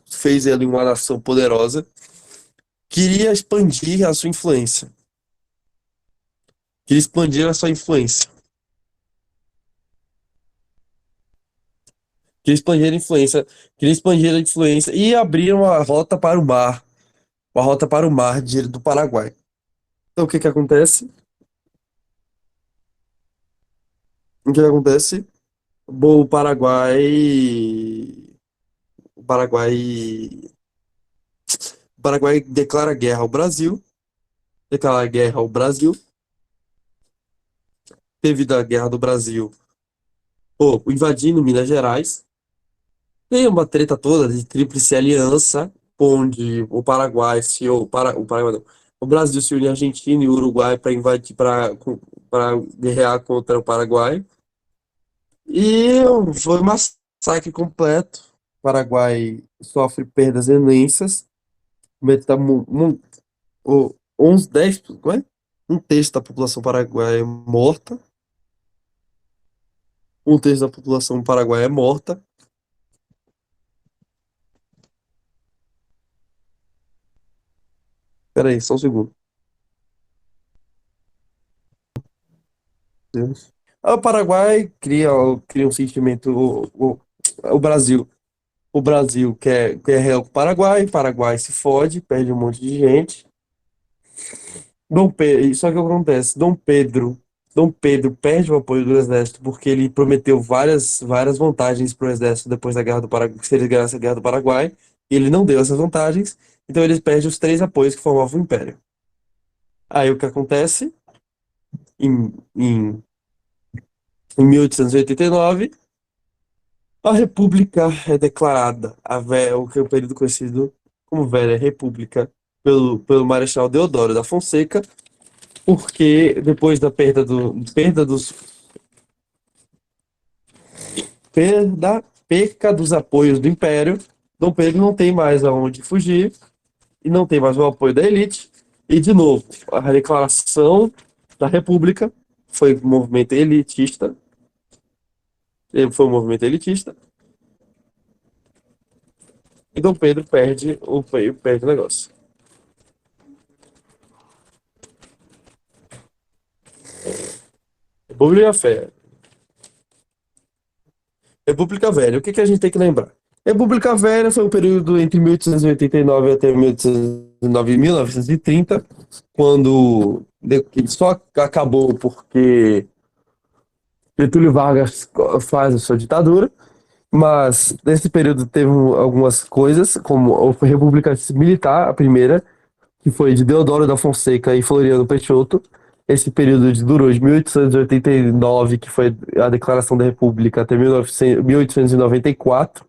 fez ele uma nação poderosa, queria expandir a sua influência. Queria expandir a sua influência. Queria expandir a influência. Queria expandir a influência e abrir uma rota para o mar. Uma rota para o mar do Paraguai. Então, o que que acontece? O que que acontece? Bom, o Paraguai declara guerra ao Brasil. Declara guerra ao Brasil. Devido à guerra do Brasil, pô, invadindo Minas Gerais. Tem uma treta toda de tríplice aliança, onde o Paraguai se o para o Paraguai não, o Brasil se une à Argentina e o Uruguai para invadir para guerrear contra o Paraguai. E foi um massacre completo. O Paraguai sofre perdas imensas. Metade, uns 10, como é? Um terço da população paraguaia é morta. Um terço da população paraguaia é morta. Pera aí, só um segundo. Deus. O Paraguai cria um sentimento. O Brasil. O Brasil quer real com o Paraguai se fode, perde um monte de gente. Só que o que acontece? Dom Pedro perde o apoio do exército porque ele prometeu várias vantagens para o exército depois da Guerra do Paraguai, se eles ganhassem a Guerra do Paraguai, e ele não deu essas vantagens, então eles perdem os três apoios que formavam o Império. Aí o que acontece? Em 1889, a República é declarada, o que é o período conhecido como Velha República, pelo Marechal Deodoro da Fonseca, porque depois da perca dos apoios do Império, Dom Pedro não tem mais aonde fugir e não tem mais o apoio da elite. E, de novo, a declaração da República foi um movimento elitista. Foi um movimento elitista. E Dom Pedro perde o negócio. República Velha. República Velha. O que a gente tem que lembrar? República Velha foi um período entre 1889 até 1930, quando só acabou porque Getúlio Vargas faz a sua ditadura, mas nesse período teve algumas coisas, como a República Militar, a primeira, que foi de Deodoro da Fonseca e Floriano Peixoto. Esse período durou de 1889, que foi a declaração da República, até 1894.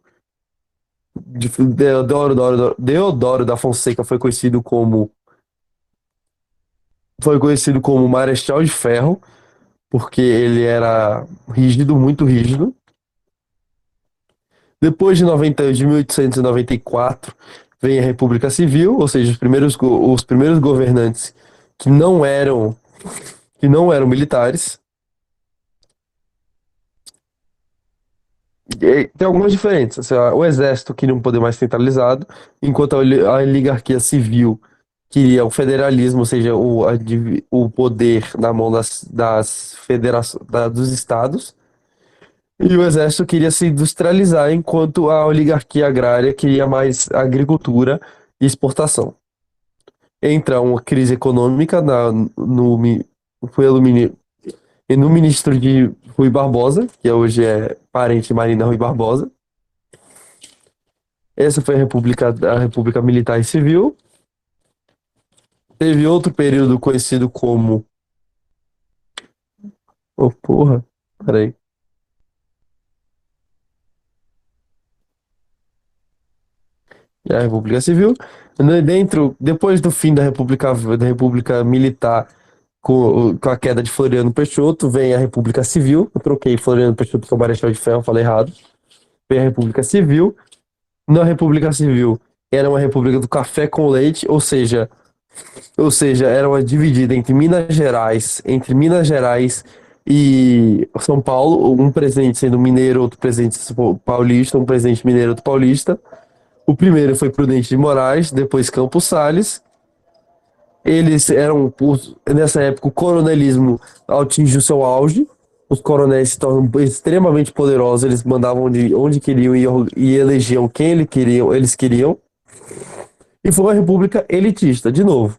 Deodoro da Fonseca foi conhecido como Marechal de Ferro, porque ele era rígido, muito rígido. Depois de 1894, vem a República Civil, ou seja, os primeiros governantes que não eram militares. E tem algumas diferenças. Assim, o exército queria um poder mais centralizado, enquanto a oligarquia civil queria o federalismo, ou seja, o poder na mão dos estados. E o exército queria se industrializar, enquanto a oligarquia agrária queria mais agricultura e exportação. Entra uma crise econômica pelo e no ministro de Rui Barbosa, que hoje é parente de Marina Rui Barbosa. Essa foi a República Militar e Civil. Teve outro período conhecido como. Oh, porra, peraí. E a República Civil. Depois do fim da República Militar, com a queda de Floriano Peixoto, vem a República Civil. Eu troquei Floriano Peixoto com Marechal de Ferro, falei errado. Vem a República Civil. Na República Civil, era uma república do café com leite, ou seja, era uma dividida entre Minas Gerais e São Paulo, um presidente sendo mineiro, outro presidente paulista, um presidente mineiro, outro paulista. O primeiro foi Prudente de Moraes, depois Campos Salles. Nessa época, o coronelismo atinge o seu auge. Os coronéis se tornam extremamente poderosos, eles mandavam onde queriam e elegiam quem eles queriam. E foi uma república elitista, de novo.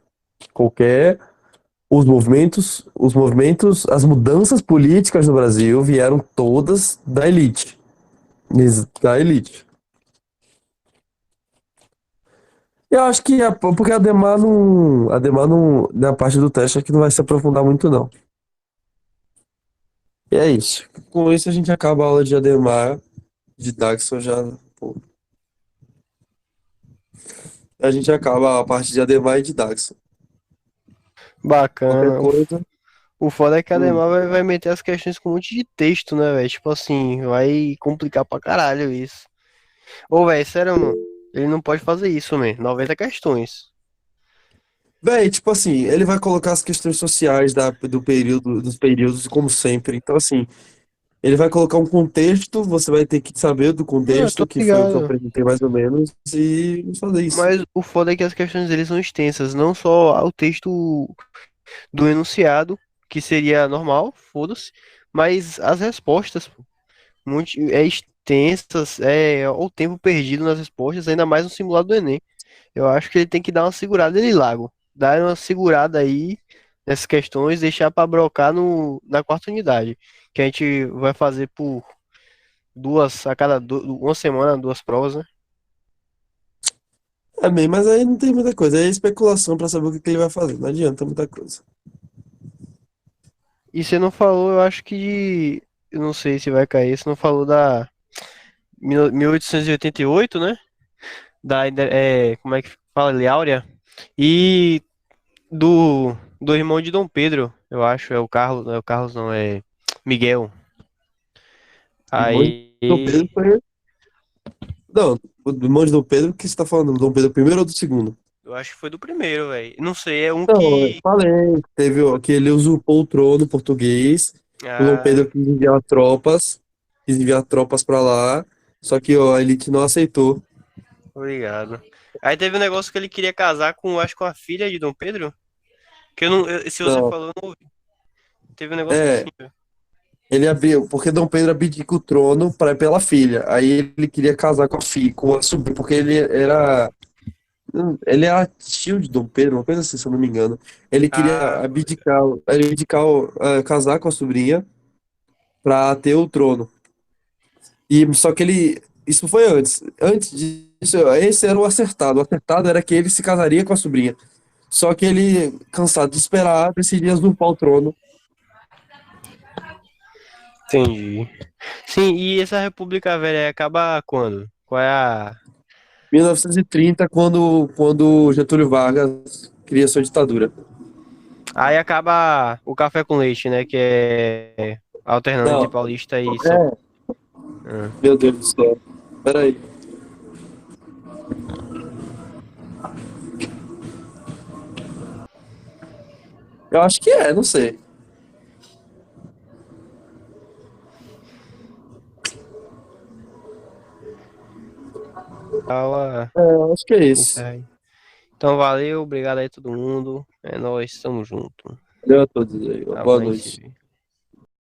Qualquer as mudanças políticas no Brasil vieram todas da elite. Da elite. Eu acho que porque a Demar não, na parte do teste, acho que não vai se aprofundar muito, não. E é isso. Com isso a gente acaba a aula de Ademar, de Daxon já. Pô, a gente acaba a parte de Ademar e de Daxon. Qualquer Bacana. coisa. O foda é que a hum, Ademar vai meter as questões com um monte de texto, né, velho? Tipo assim, vai complicar pra caralho isso. Ô, velho, sério, mano. Ele não pode fazer isso, man. 90 questões. Véi, tipo assim, ele vai colocar as questões sociais dos períodos, como sempre. Então, assim, ele vai colocar um contexto, você vai ter que saber do Não, eu tô contexto, que foi o que eu ligado. apresentei mais ou menos, e vamos fazer isso. Mas o foda é que as questões dele são extensas. Não só o texto do enunciado, que seria normal, foda-se, mas as respostas, pô, muito, extensas, o tempo perdido nas respostas, ainda mais no simulado do Enem. Eu acho que ele tem que dar uma segurada ele Lago. Dar uma segurada aí nessas questões, deixar para brocar na quarta unidade, que a gente vai fazer por duas, a cada uma semana, duas provas, né? É bem, mas aí não tem muita coisa. Aí é especulação pra saber o que que ele vai fazer. Não adianta muita coisa. E você não falou, eu acho que, eu não sei se vai cair, você não falou da 1888, né? Como é que fala ali, Áurea? E do irmão de Dom Pedro, eu acho, é o Carlos, não é o Carlos, não, é Miguel. Irmão de Dom Pedro Aí, foi. Não, o irmão de Dom Pedro, o que você tá falando? Do Dom Pedro primeiro ou do segundo? eu acho que foi do primeiro, velho. Não sei, é um Não, eu que. falei. Teve que ele usurpou o trono português. O Dom Ah, Pedro quis enviar tropas pra lá. Só que ó, a elite não aceitou. obrigado. Aí teve um negócio que ele queria casar com, acho que com a filha de Dom Pedro. Que eu não. Se você Não, falou, eu não ouvi. Teve um negócio assim, é, velho. ele abriu, porque Dom Pedro abdica o trono pela filha. Aí ele queria casar com a filha, com a sobrinha, porque ele era tio de Dom Pedro, uma coisa assim, se eu não me engano. Ele queria Ah, casar com a sobrinha pra ter o trono. Só que isso foi antes. Antes disso, esse era o acertado. O acertado era que ele se casaria com a sobrinha. Só que ele, cansado de esperar, decidia usurpar o trono. entendi. Sim, e essa República Velha aí acaba quando? Qual é a. 1930, quando Getúlio Vargas cria sua ditadura. Aí acaba o café com leite, né? Que é alternando entre Não, Paulista e São. é, Ah. meu Deus do céu. Peraí. Eu acho que não sei. Fala, Eu acho que é isso. encerra aí. Então valeu, obrigado aí todo mundo. É nóis, tamo junto. Valeu a todos aí. Uma boa Amanhã se noite. vê.